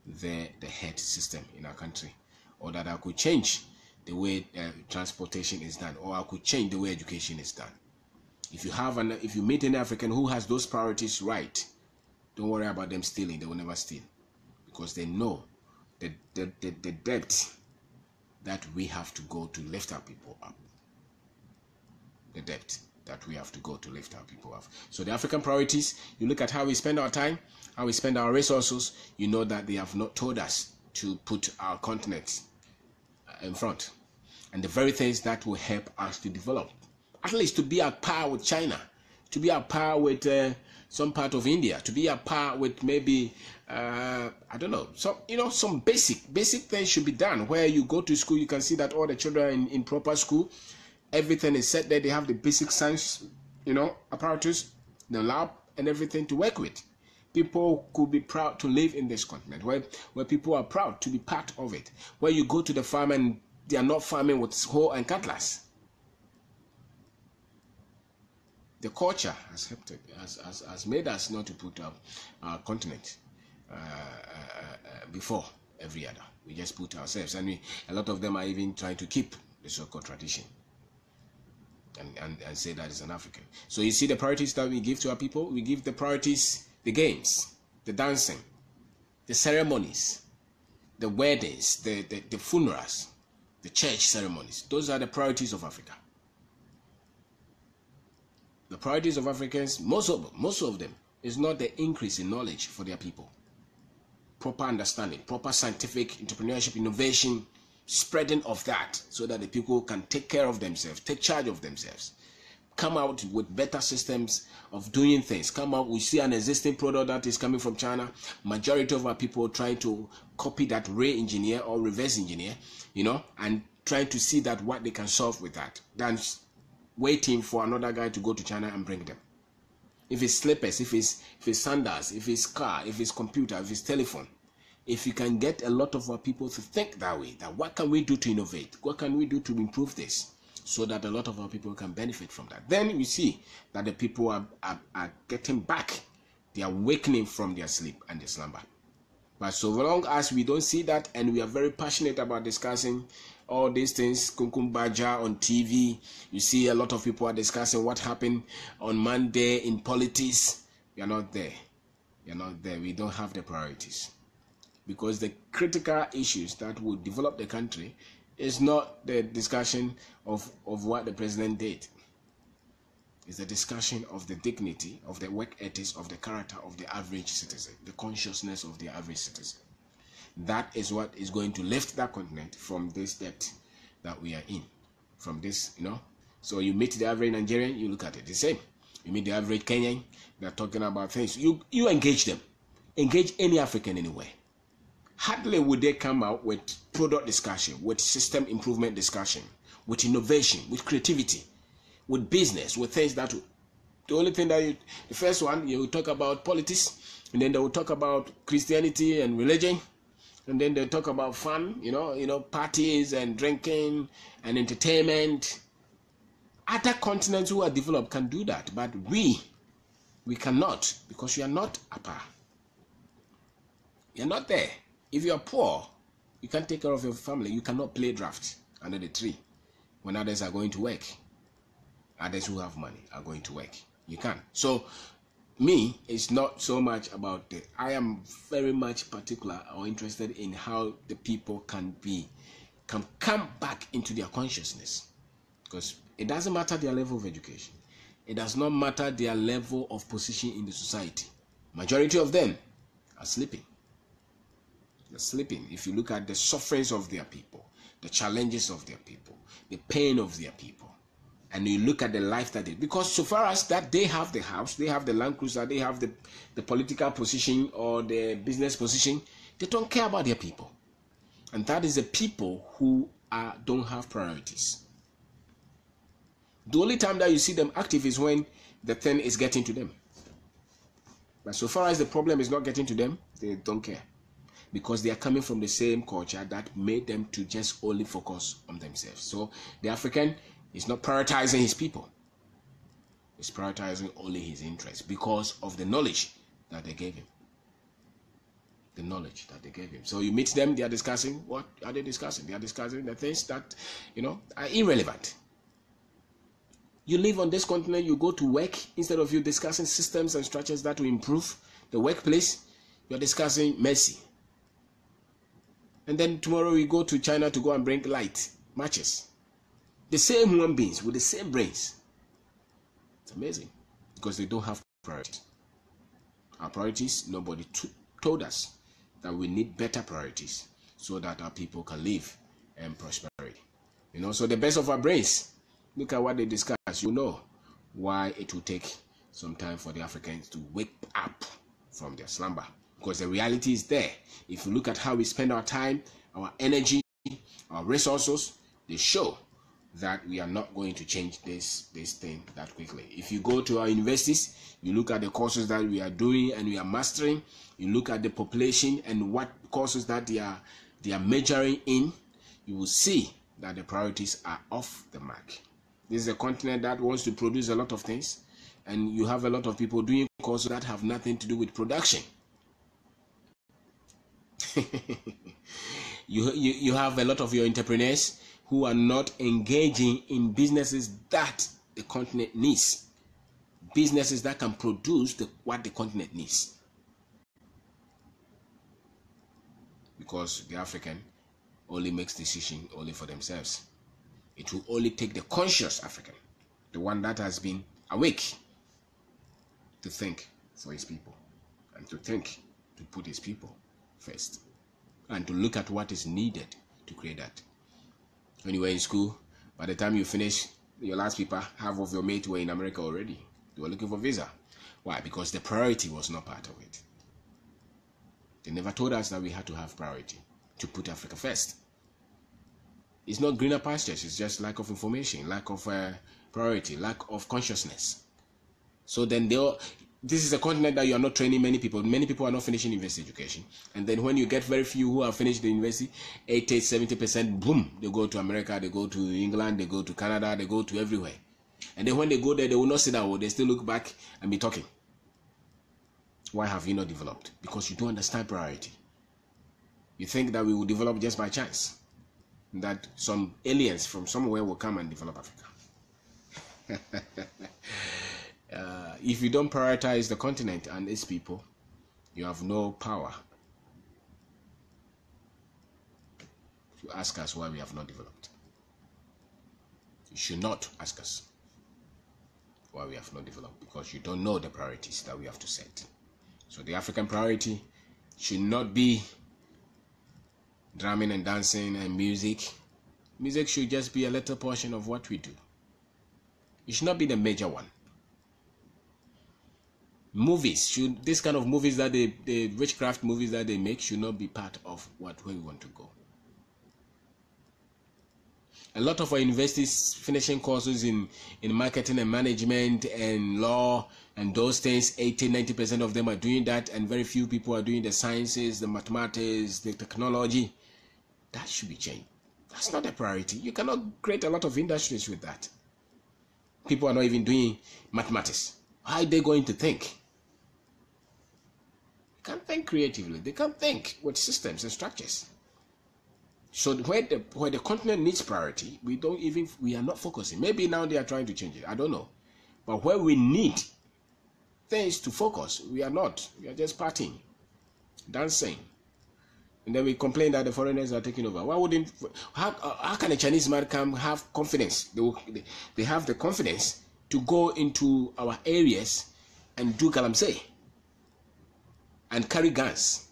the health system in our country, or that I could change the way transportation is done, or I could change the way education is done. If you meet an African who has those priorities right, don't worry about them stealing. They will never steal, because they know the depth that we have to go to lift our people up. The depth that we have to go to lift our people up. So the African priorities, you look at how we spend our time, how we spend our resources, you know that they have not told us to put our continent in front. And the very things that will help us to develop, at least to be at par with China, to be at par with some part of India, to be at par with maybe, I don't know, some basic things should be done. Where you go to school, you can see that all the children in proper school, everything is set there. They have the basic science, apparatus, the lab, and everything to work with. People could be proud to live in this continent, where people are proud to be part of it. Where you go to the farm and they are not farming with hoe and cutlass. The culture has helped it, has made us not to put our continent before every other. We just put ourselves, and a lot of them are even trying to keep the so-called tradition. And say that is an African. So you see the priorities that we give to our people. We give the priorities, the games, the dancing, the ceremonies, the weddings, the funerals, the church ceremonies. Those are the priorities of Africa. The priorities of Africans, most of them, is not the increase in knowledge for their people. Proper understanding, proper scientific entrepreneurship, innovation, spreading of that, so that the people can take care of themselves, take charge of themselves, come out with better systems of doing things. Come out, we see an existing product that is coming from China. Majority of our people trying to copy that, re-engineer or reverse engineer, and trying to see that what they can solve with that, than waiting for another guy to go to China and bring them. If it's slippers, if it's sandals, if it's car, if it's computer, if it's telephone, if you can get a lot of our people to think that way, that what can we do to innovate? What can we do to improve this? So that a lot of our people can benefit from that. Then we see that the people are getting back. They are awakening from their sleep and their slumber. But so long as we don't see that, and we are very passionate about discussing all these things, Kunkumbaja on TV, you see a lot of people are discussing what happened on Monday in politics. We are not there. We are not there. We don't have the priorities. Because the critical issues that will develop the country is not the discussion of what the president did. It's the discussion of the dignity, of the work ethics, of the character of the average citizen, the consciousness of the average citizen. That is what is going to lift that continent from this debt that we are in. From this, So you meet the average Nigerian, you look at it the same. You meet the average Kenyan, they're talking about things. You engage them. Engage any African anywhere. Hardly would they come out with product discussion, with system improvement discussion, with innovation, with creativity, with business, with things that the only thing that the first one, you will talk about politics, and then they will talk about Christianity and religion, and then they talk about fun, parties and drinking and entertainment. Other continents who are developed can do that, but we cannot, because we are not a par. You're not there. If you are poor, you can't take care of your family. You cannot play draft under the tree when others are going to work. Others who have money are going to work. You can't. So, me, it's not so much about I am very much particular or interested in how the people can come back into their consciousness. Because it doesn't matter their level of education. It does not matter their level of position in the society. Majority of them are sleeping. They're sleeping. If you look at the sufferings of their people, the challenges of their people, the pain of their people, and you look at the life that because so far as that they have the house, they have the Land Cruiser, they have the political position or the business position, they don't care about their people. And that is the people who don't have priorities. The only time that you see them active is when the thing is getting to them. But so far as the problem is not getting to them, they don't care. Because they are coming from the same culture that made them to just only focus on themselves. So the African is not prioritizing his people. He's prioritizing only his interests because of the knowledge that they gave him. The knowledge that they gave him. So you meet them, they are discussing. What are they discussing? They are discussing the things that, are irrelevant. You live on this continent, you go to work, instead of you discussing systems and structures that will improve the workplace, you're discussing mercy. And then tomorrow we go to China to go and bring light, matches. The same human beings with the same brains. It's amazing because they don't have priorities. Our priorities, nobody told us that we need better priorities so that our people can live and prosperity. So the best of our brains, look at what they discuss. You know why it will take some time for the Africans to wake up from their slumber. Because the reality is there. If you look at how we spend our time, our energy, our resources, they show that we are not going to change this thing that quickly. If you go to our universities, you look at the courses that we are doing and we are mastering, you look at the population and what courses that they are majoring in, you will see that the priorities are off the mark. This is a continent that wants to produce a lot of things, and you have a lot of people doing courses that have nothing to do with production. you have a lot of your entrepreneurs who are not engaging in businesses that the continent needs. Businesses that can produce what the continent needs. Because the African only makes decisions only for themselves. It will only take the conscious African, the one that has been awake, to think for his people and to think to put his people first and to look at what is needed to create that. When you were in school, by the time you finish your last paper, half of your mates were in America already. They were looking for visa. Why? Because the priority was not part of it. They never told us that we had to have priority to put Africa first. It's not greener pastures, it's just lack of information, lack of priority, lack of consciousness. So then this is a continent that you are not training many people. Many people are not finishing university education. And then when you get very few who have finished the university, 80, 70%, boom, they go to America, they go to England, they go to Canada, they go to everywhere. And then when they go there, they will not sit down, they still look back and be talking. Why have you not developed? Because you don't understand priority. You think that we will develop just by chance. That some aliens from somewhere will come and develop Africa. If you don't prioritize the continent and its people, you have no power to ask us why we have not developed. You should not ask us why we have not developed, because you don't know the priorities that we have to set. So the African priority should not be drumming and dancing and music. Music should just be a little portion of what we do. It should not be the major one. Movies should, this kind of movies that the witchcraft movies that they make should not be part of where we want to go. A lot of our universities finishing courses in marketing and management and law and those things, 80-90% of them are doing that, and very few people are doing the sciences, the mathematics, the technology. That should be changed. That's not a priority. You cannot create a lot of industries with that. People are not even doing mathematics. How are they going to think? They can't think creatively. They can't think with systems and structures. So where the continent needs priority, we are not focusing. Maybe now they are trying to change it. I don't know. But where we need things to focus, we are not. We are just partying, dancing. And then we complain that the foreigners are taking over. How can a Chinese man come have confidence? They have the confidence to go into our areas and do galamsey and carry guns.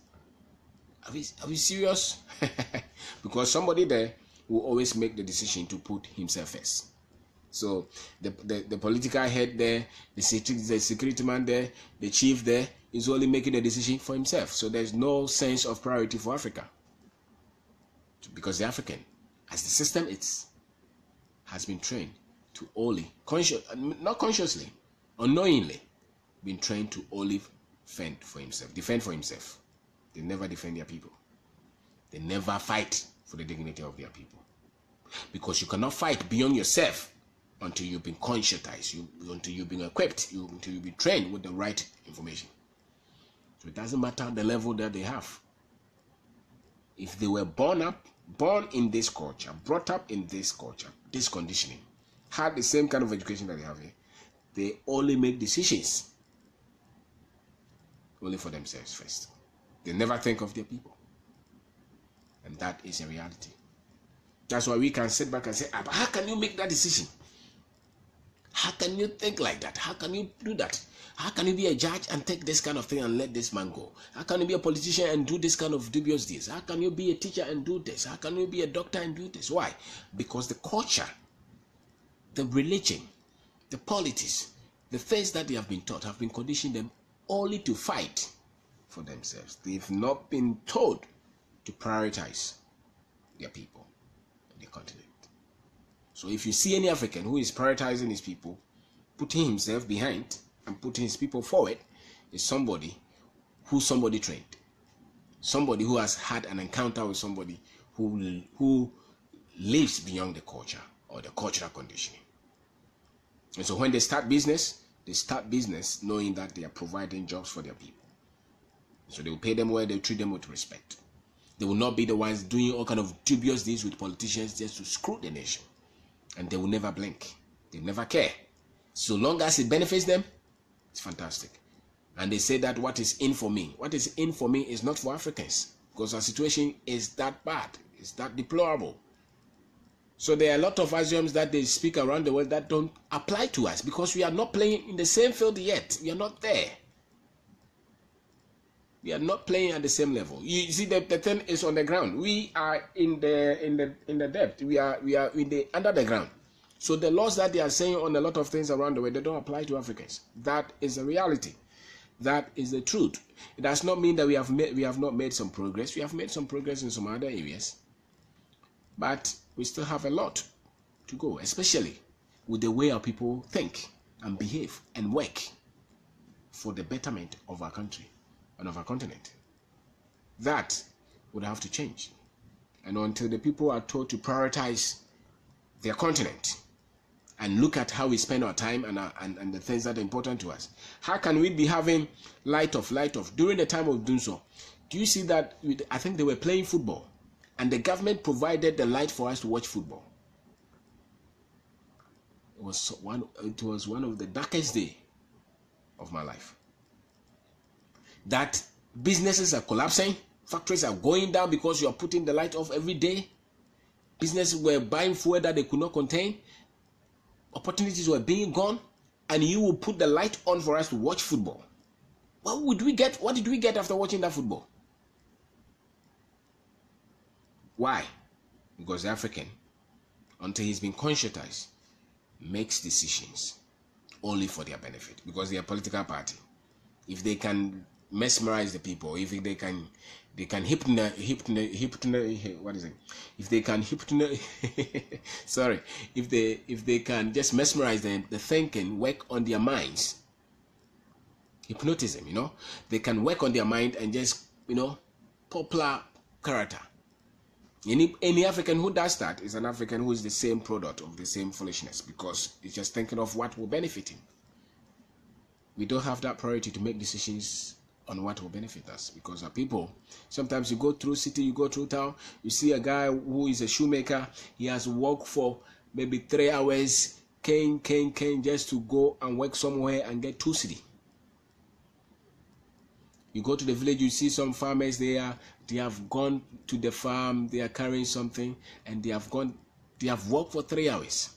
Are we serious? Because somebody there will always make the decision to put himself first. So the political head there, the security man there, the chief there is only making a decision for himself. So there's no sense of priority for Africa. Because the African, as the system has been trained to only, not consciously, unknowingly, been trained to only defend for himself. They never defend their people. They never fight for the dignity of their people. Because you cannot fight beyond yourself until you've been conscientized, until you've been equipped, until you've been trained with the right information. So it doesn't matter the level that they have. If they were born in this culture, brought up in this culture, this conditioning, had the same kind of education that they have here, they only make decisions only for themselves first. They never think of their people. And that is a reality. That's why we can sit back and say, how can you make that decision? How can you think like that? How can you do that? How can you be a judge and take this kind of thing and let this man go? How can you be a politician and do this kind of dubious deeds? How can you be a teacher and do this? How can you be a doctor and do this? Why? Because the culture, the religion, the politics, the things that they have been taught have been conditioning them only to fight for themselves. They've not been told to prioritize their people and their continent. So if you see any African who is prioritizing his people, putting himself behind and putting his people forward, is somebody trained. Somebody who has had an encounter with somebody who lives beyond the culture or the cultural conditioning. And so when they start business knowing that they are providing jobs for their people. So they will pay them well, they will treat them with respect. They will not be the ones doing all kind of dubious deeds with politicians just to screw the nation. And they will never blink. They never care. So long as it benefits them, it's fantastic. And they say that what is in for me is not for Africans, because our situation is that bad, it's that deplorable. So there are a lot of axioms that they speak around the world that don't apply to us, because we are not playing in the same field yet. We are not there. We are not playing at the same level. You see, the thing is on the ground. We are in the depth. We are under the ground. So the laws that they are saying on a lot of things around the world, they don't apply to Africans. That is the reality. That is the truth. It does not mean that we have not made some progress. We have made some progress in some other areas, but we still have a lot to go, especially with the way our people think and behave and work for the betterment of our country and of our continent. That would have to change. And until the people are told to prioritize their continent and look at how we spend our time and the things that are important to us. How can we be having light off? During the time of doing so, do you see that? I think they were playing football and the government provided the light for us to watch football. It was one of the darkest days of my life. That businesses are collapsing, factories are going down because you are putting the light off every day. Businesses were buying fuel that they could not contain. Opportunities were being gone, and you will put the light on for us to watch football. What did we get after watching that football? Why? Because the African, until he's been conscientized, makes decisions only for their benefit, because they are a political party. If they can mesmerize the people, if they can what is it? If they can sorry, if they can just mesmerize them, the thinking, work on their minds, hypnotism, they can work on their mind and just, popular character. Any African who does that is an African who is the same product of the same foolishness, because he's just thinking of what will benefit him. We don't have that priority to make decisions on what will benefit us, because our people, sometimes you go through city, you go through town, you see a guy who is a shoemaker, he has worked for maybe 3 hours, cane, just to go and work somewhere and get 2 cedi. You go to the village, you see some farmers there, they have gone to the farm, they are carrying something, and they have worked for 3 hours.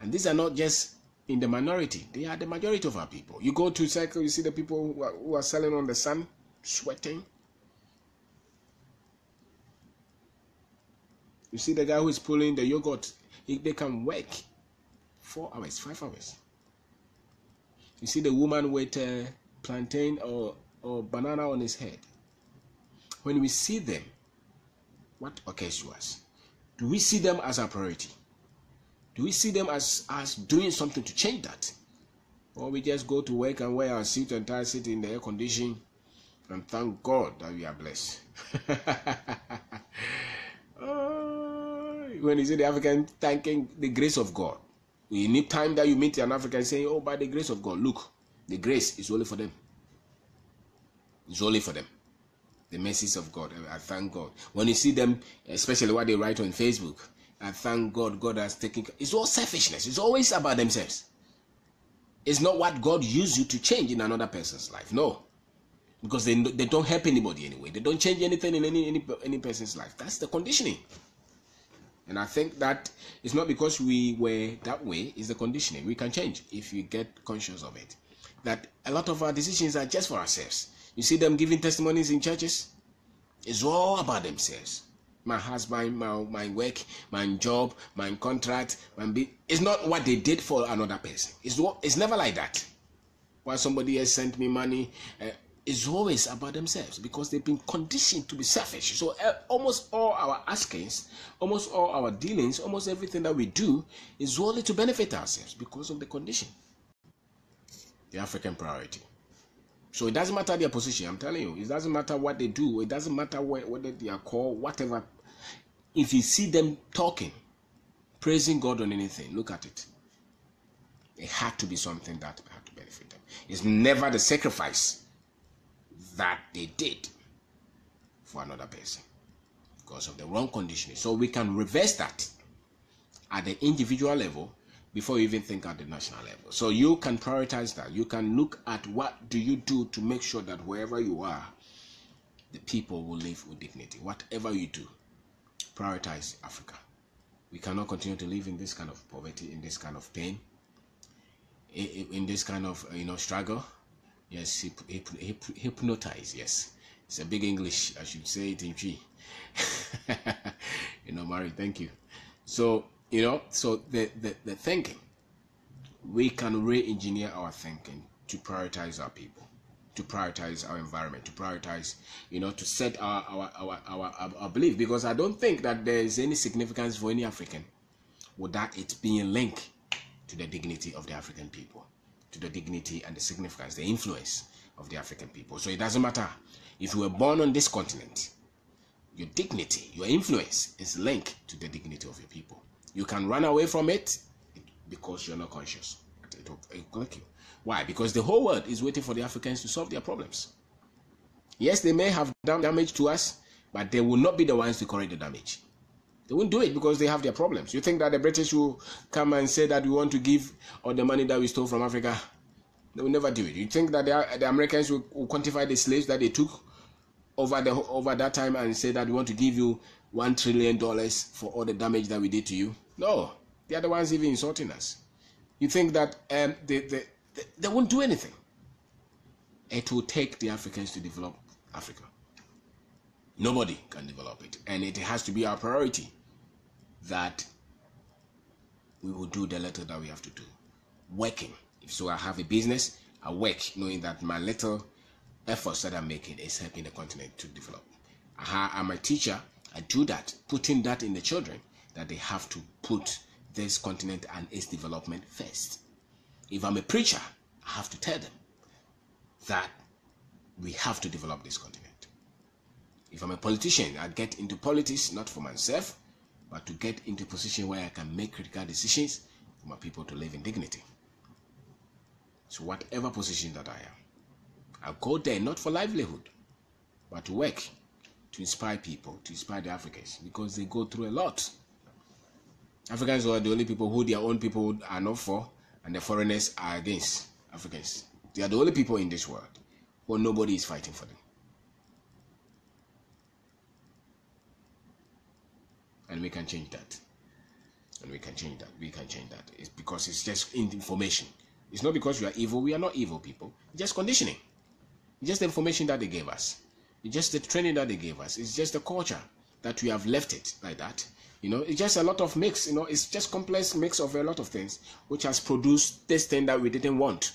And these are not just in the minority, they are the majority of our people. You go to Cycle, you see the people who are selling on the sun, sweating. You see the guy who is pulling the yogurt, they can work 4 hours, 5 hours. You see the woman with plantain or banana on his head. When we see them, what occurs to us? Do we see them as our priority? Do we see them as doing something to change that? Or we just go to work and wear our suit and tie, sit in the air condition and thank God that we are blessed? When you see the African thanking the grace of God, you need time that you meet an African saying, oh, by the grace of God, look, the grace is only for them. It's only for them. The mercies of God. I thank God. When you see them, especially what they write on Facebook, I thank God, God has taken. It's all selfishness. It's always about themselves. It's not what God used you to change in another person's life. No. Because they don't help anybody anyway. They don't change anything in any person's life. That's the conditioning. And I think that it's not because we were that way, it's the conditioning. We can change if you get conscious of it. That a lot of our decisions are just for ourselves. You see them giving testimonies in churches. It's all about themselves. My husband, my work, my job, my contract, it's not what they did for another person. It's never like that. Why somebody else sent me money, it's always about themselves, because they've been conditioned to be selfish. So almost all our askings, almost all our dealings, almost everything that we do is only to benefit ourselves because of the condition. The African priority. So it doesn't matter their position, I'm telling you. It doesn't matter what they do. It doesn't matter whether they are called, whatever. If you see them talking, praising God on anything, look at it. It had to be something that had to benefit them. It's never the sacrifice that they did for another person because of the wrong conditioning. So we can reverse that at the individual level before you even think at the national level. So you can prioritize that. You can look at what do you do to make sure that wherever you are, the people will live with dignity. Whatever you do, prioritize Africa. We cannot continue to live in this kind of poverty, in this kind of pain, in this kind of struggle. Yes, hypnotize. Yes, it's a big English. I should say it in G. Marie, thank you. So so the thinking, we can re-engineer our thinking to prioritize our people, to prioritize our environment, to prioritize, to set our belief. Because I don't think that there is any significance for any African without it being linked to the dignity of the African people, to the dignity and the significance, the influence of the African people. So it doesn't matter if you were born on this continent, your dignity, your influence is linked to the dignity of your people. You can run away from it because you're not conscious. It'll click you. Why? Because the whole world is waiting for the Africans to solve their problems. Yes, they may have done damage to us, but they will not be the ones to correct the damage. They won't do it because they have their problems. You think that the British will come and say that we want to give all the money that we stole from Africa? They will never do it. You think that the Americans will quantify the slaves that they took over that time and say that we want to give you $1 trillion for all the damage that we did to you? No, they are the ones even insulting us. You think that they won't do anything. It will take the Africans to develop Africa. Nobody can develop it. And it has to be our priority that we will do the little that we have to do. Working. If so, I have a business, I work knowing that my little efforts that I'm making is helping the continent to develop. I'm a teacher, I do that, putting that in the children, that they have to put this continent and its development first. If I'm a preacher, I have to tell them that we have to develop this continent. If I'm a politician, I get into politics not for myself, but to get into a position where I can make critical decisions for my people to live in dignity. So whatever position that I am, I'll go there not for livelihood, but to work, to inspire people, to inspire the Africans, because they go through a lot. Africans are the only people who their own people are not for, and the foreigners are against Africans. They are the only people in this world who nobody is fighting for them. And we can change that. And we can change that. We can change that. It's because it's just information. It's not because we are evil. We are not evil people. It's just conditioning. It's just the information that they gave us. It's just the training that they gave us. It's just the culture that we have left it like that. You know, it's just a lot of mix. You know, it's just complex mix of a lot of things, which has produced this thing that we didn't want.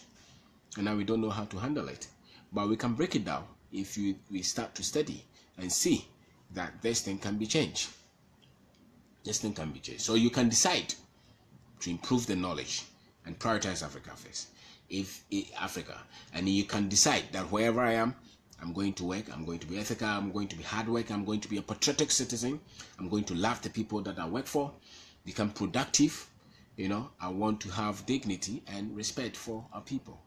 And now we don't know how to handle it. But we can break it down if we start to study and see that this thing can be changed. This thing can be changed. So you can decide to improve the knowledge and prioritize Africa first. Africa, and you can decide that wherever I am, I'm going to work, I'm going to be ethical, I'm going to be hard work, I'm going to be a patriotic citizen, I'm going to love the people that I work for, become productive, you know, I want to have dignity and respect for our people.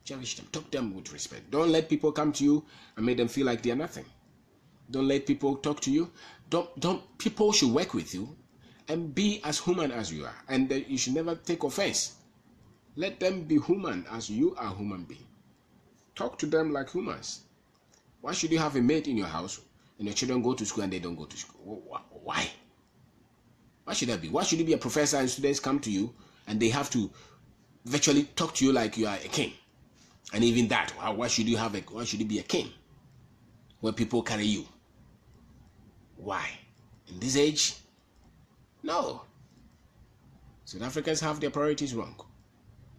Cherish them, talk to them with respect. Don't let people come to you and make them feel like they are nothing. Don't let people talk to you. People should work with you and be as human as you are. And you should never take offense. Let them be human as you are human being. Talk to them like humans. Why should you have a maid in your house and your children go to school and they don't go to school? Why? Why should that be? Why should you be a professor and students come to you and they have to virtually talk to you like you are a king? And even that, why should you be a king where people carry you? Why? In this age? No. South Africans have their priorities wrong.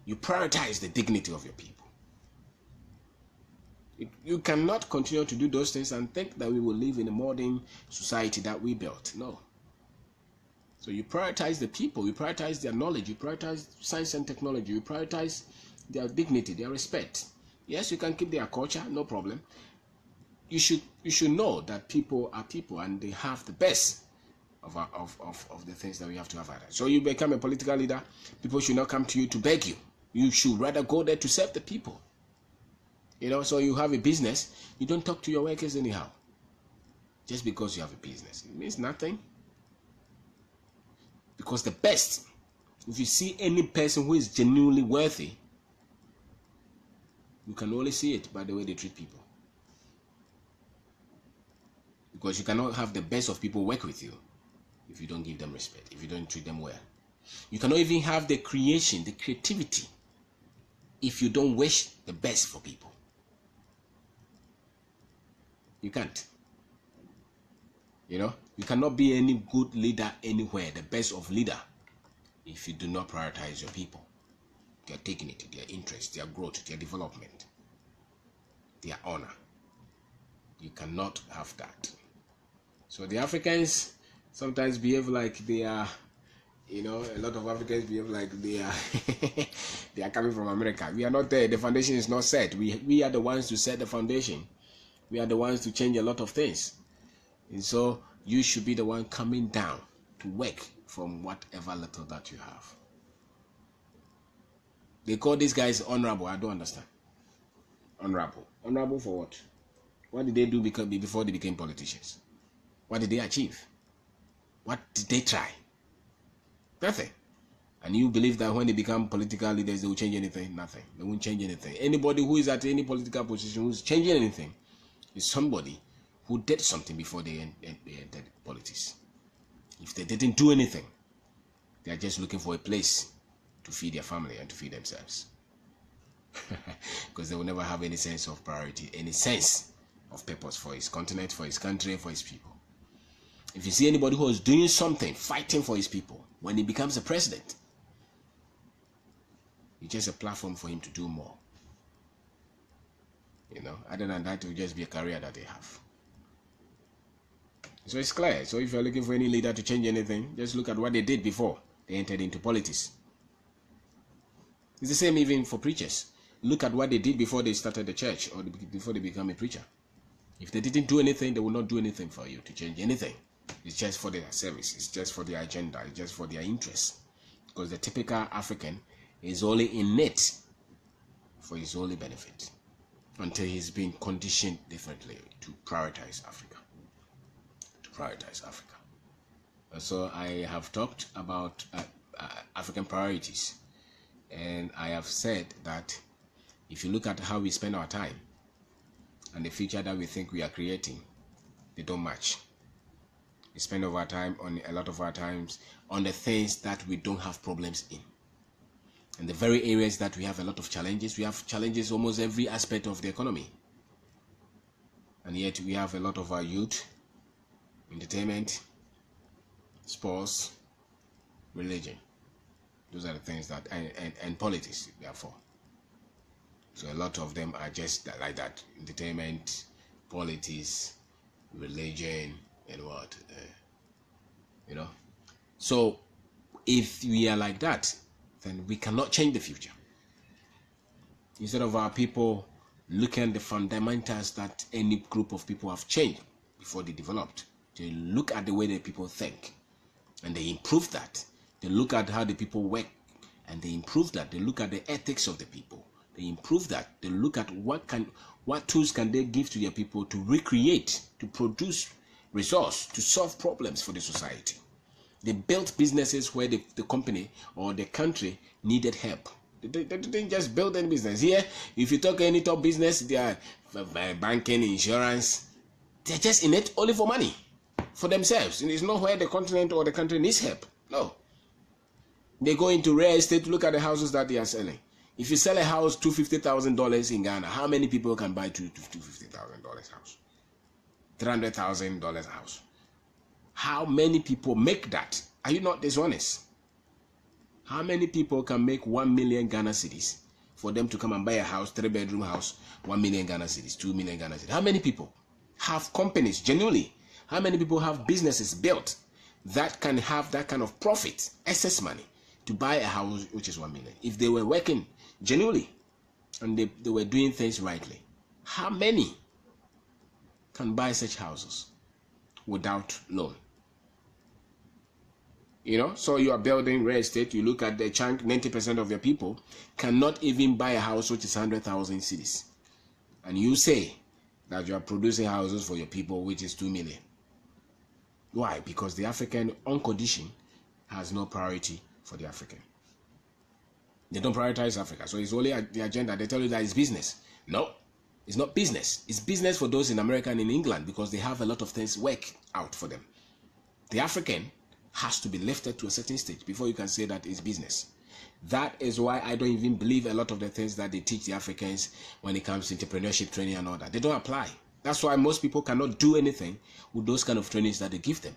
You prioritize the dignity of your people. You cannot continue to do those things and think that we will live in a modern society that we built. No. So you prioritize the people, you prioritize their knowledge, you prioritize science and technology, you prioritize their dignity, their respect. Yes, you can keep their culture, no problem. You should know that people are people and they have the best of the things that we have to have. So you become a political leader, people should not come to you to beg you. You should rather go there to serve the people. You know, so you have a business, you don't talk to your workers anyhow. Just because you have a business. It means nothing. Because the best, if you see any person who is genuinely worthy, you can only see it by the way they treat people. Because you cannot have the best of people work with you if you don't give them respect, if you don't treat them well. You cannot even have the creativity, if you don't wish the best for people. You can't. You know, you cannot be any good leader anywhere, the best of leader, if you do not prioritize your people, their dignity, their interest, their growth, their development, their honor. You cannot have that. So the Africans sometimes behave like they are, you know, a lot of Africans behave like they are they are coming from America. We are not there. The foundation is not set. We are the ones to set the foundation. We are the ones to change a lot of things. And so you should be the one coming down to work from whatever little that you have. They call these guys honorable. I don't understand. Honorable. Honorable for what? What did they do before they became politicians? What did they achieve? What did they try? Nothing. And you believe that when they become political leaders, they will change anything? Nothing. They won't change anything. Anybody who is at any political position who's changing anything is somebody who did something before they entered politics. If they didn't do anything, they are just looking for a place to feed their family and to feed themselves. Because they will never have any sense of priority, any sense of purpose for his continent, for his country, for his people. If you see anybody who is doing something, fighting for his people, when he becomes a president, it's just a platform for him to do more. Other than that, it will just be a career that they have. So it's clear. So if you're looking for any leader to change anything, just look at what they did before they entered into politics. It's the same even for preachers. Look at what they did before they started the church or before they became a preacher. If they didn't do anything, they will not do anything for you to change anything. It's just for their service. It's just for their agenda. It's just for their interests. Because the typical African is only in it for his only benefit until he's been conditioned differently to prioritize Africa. So I have talked about African priorities, and I have said that if you look at how we spend our time and the future that we think we are creating, they don't match. We spend a lot of our times on the things that we don't have problems in. And the very areas that we have a lot of challenges, we have challenges almost every aspect of the economy. And yet we have a lot of our youth, entertainment, sports, religion. Those are the things that, and politics, therefore. So a lot of them are just like that. Entertainment, politics, religion, and what? So if we are like that, then we cannot change the future. Instead of our people looking at the fundamentals that any group of people have changed before they developed, they look at the way the people think and they improve that. They look at how the people work and they improve that. They look at the ethics of the people. They improve that. They look at what tools can they give to their people to recreate, to produce resource, to solve problems for the society. They built businesses where the company or the country needed help. They didn't just build any business. Here, if you talk any top business, they are banking, insurance. They're just in it only for money, for themselves. And it's not where the continent or the country needs help. No. They go into real estate to look at the houses that they are selling. If you sell a house $250,000 in Ghana, how many people can buy $250,000 house? $300,000 house. How many people make that? Are you not dishonest? How many people can make 1 million Ghana cedis for them to come and buy a house, 3-bedroom house, 1 million Ghana cedis, 2 million Ghana cedis? How many people have companies genuinely? How many people have businesses built that can have that kind of profit, excess money, to buy a house which is 1 million? If they were working genuinely and they were doing things rightly, how many can buy such houses without loan? So you are building real estate, you look at the chunk, 90% of your people cannot even buy a house which is 100,000 cedis. And you say that you are producing houses for your people which is 2 million. Why? Because the African on condition has no priority for the African. They don't prioritize Africa. So it's only the agenda. They tell you that it's business. No, it's not business. It's business for those in America and in England because they have a lot of things work out for them. The African has to be lifted to a certain stage before you can say that it's business. That is why I don't even believe a lot of the things that they teach the Africans when it comes to entrepreneurship training and all that. They don't apply. That's why most people cannot do anything with those kind of trainings that they give them.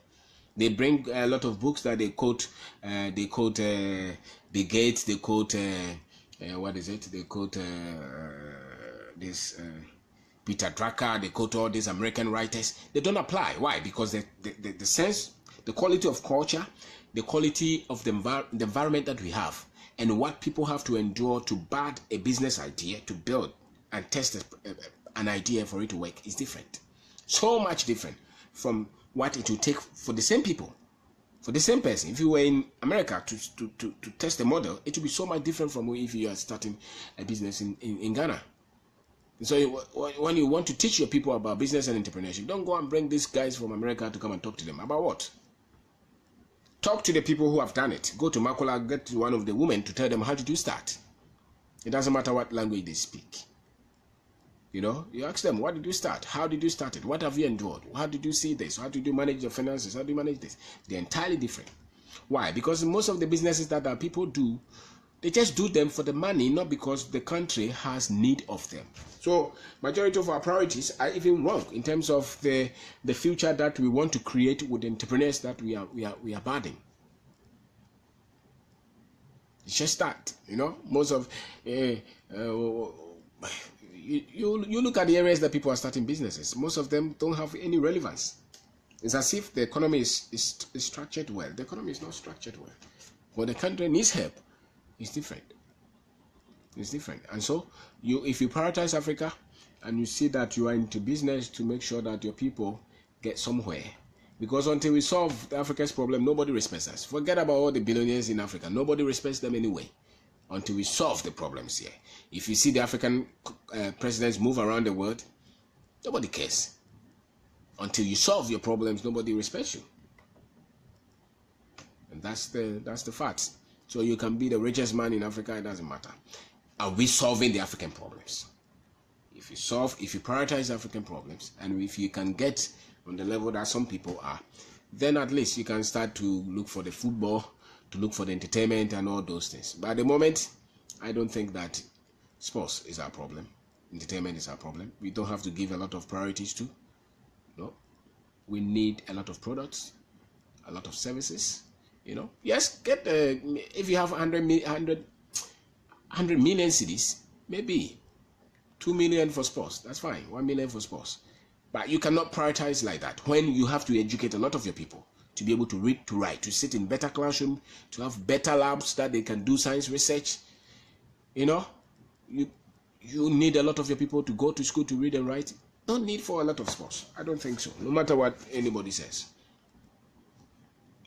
They bring a lot of books that they quote. They quote Bill Gates. They quote what is it? They quote this Peter Drucker. They quote all these American writers. They don't apply. Why? Because the sense, the quality of culture, the quality of the environment that we have, and what people have to endure to bad a business idea, to build and test an idea for it to work is different. So much different from what it will take for the same people, for the same person. If you were in America to test a model, it will be so much different from if you are starting a business in Ghana. So when you want to teach your people about business and entrepreneurship, don't go and bring these guys from America to come and talk to them. About what? Talk to the people who have done it. Go to Makola, get one of the women to tell them how did you start. It doesn't matter what language they speak. You ask them, what did you start? How did you start it? What have you endured? How did you see this? How did you manage your finances? How do you manage this? They're entirely different. Why? Because most of the businesses that our people do, They just do them for the money, not because the country has need of them. So majority of our priorities are even wrong in terms of the future that we want to create with the entrepreneurs that we are budding. It's just that, most of you look at the areas that people are starting businesses. Most of them don't have any relevance. It's as if the economy is structured well. The economy is not structured well. But the country needs help. It's different. It's different. And so, if you prioritize Africa and you see that you are into business to make sure that your people get somewhere, because until we solve Africa's problem, nobody respects us. Forget about all the billionaires in Africa. Nobody respects them anyway until we solve the problems here. If you see the African presidents move around the world, nobody cares. Until you solve your problems, nobody respects you. And that's the fact. So you can be the richest man in Africa, it doesn't matter. Are we solving the African problems? If you prioritize African problems, and if you can get on the level that some people are, then at least you can start to look for the football, to look for the entertainment and all those things. But at the moment, I don't think that sports is our problem. Entertainment is our problem. We don't have to give a lot of priorities to. No. We need a lot of products, a lot of services. Yes, if you have 100 million cities, maybe 2 million for sports. That's fine. 1 million for sports. But you cannot prioritize like that when you have to educate a lot of your people to be able to read, to write, to sit in better classroom, to have better labs that they can do science research. You need a lot of your people to go to school to read and write. Don't need for a lot of sports. I don't think so, no matter what anybody says.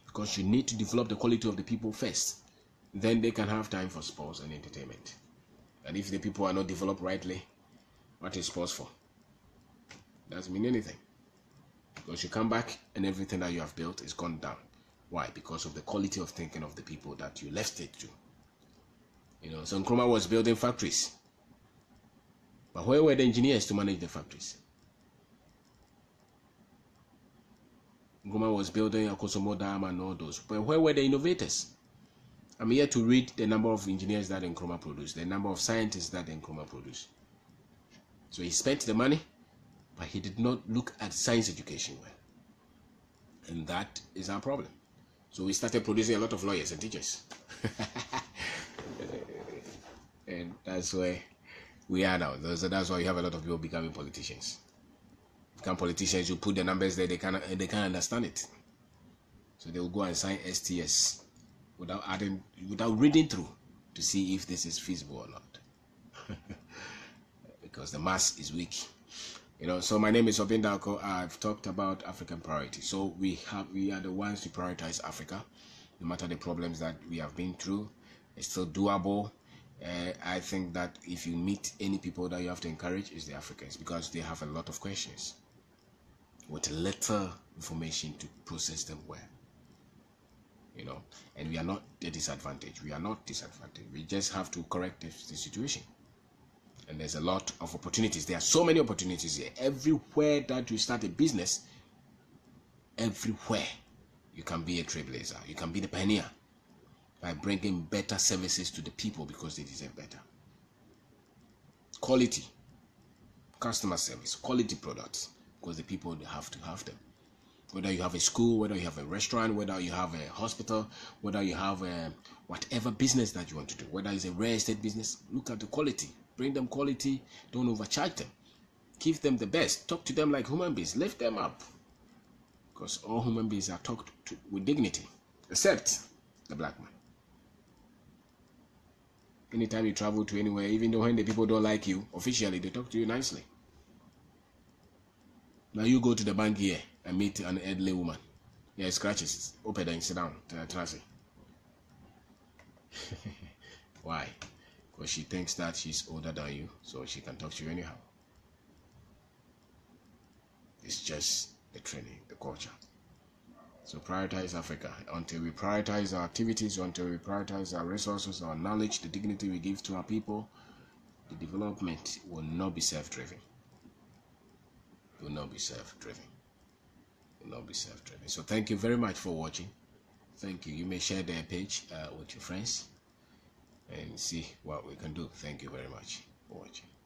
Because you need to develop the quality of the people first. Then they can have time for sports and entertainment. And if the people are not developed rightly, what is sports for? Doesn't mean anything. Because you come back and everything that you have built is gone down. Why? Because of the quality of thinking of the people that you left it to. So Nkrumah was building factories. But where were the engineers to manage the factories? Nkrumah was building Akosomo Dam and all those. But where were the innovators? I'm here to read the number of engineers that Nkrumah produced, the number of scientists that Nkrumah produced. So he spent the money, but he did not look at science education well. And that is our problem. So we started producing a lot of lawyers and teachers. And that's where we are now. That's why you have a lot of people becoming politicians. Become politicians, you put the numbers there, they can't understand it. So they will go and sign STS without reading through to see if this is feasible or not. Because the mass is weak. So my name is Kwabena. I've talked about African priorities. So we are the ones to prioritize Africa, no matter the problems that we have been through. It's still doable. I think that if you meet any people that you have to encourage, is the Africans, because they have a lot of questions with little information to process them well. And we are not a disadvantage. We are not disadvantaged. We just have to correct the situation. And there's a lot of opportunities. There are so many opportunities here. Everywhere that you start a business, everywhere you can be a trailblazer. You can be the pioneer by bringing better services to the people because they deserve better. Quality, customer service, quality products, because the people, they have to have them. Whether you have a school, whether you have a restaurant, whether you have a hospital, whether you have whatever business that you want to do, whether it's a real estate business, look at the quality. Bring them quality. Don't overcharge them. Give them the best. Talk to them like human beings. Lift them up. Because all human beings are talked to with dignity, except the black man. Anytime you travel to anywhere, even though when the people don't like you, officially, they talk to you nicely. Now you go to the bank here and meet an elderly woman. Yeah, scratches. Open and sit down. Why? Because she thinks that she's older than you, so she can talk to you anyhow. It's just the training, the culture. So prioritize Africa. Until we prioritize our activities, until we prioritize our resources, our knowledge, the dignity we give to our people, the development will not be self-driven. It will not be self-driven. It will not be self-driven. So thank you very much for watching. Thank you. You may share the page with your friends. and see what we can do. Thank you very much for watching.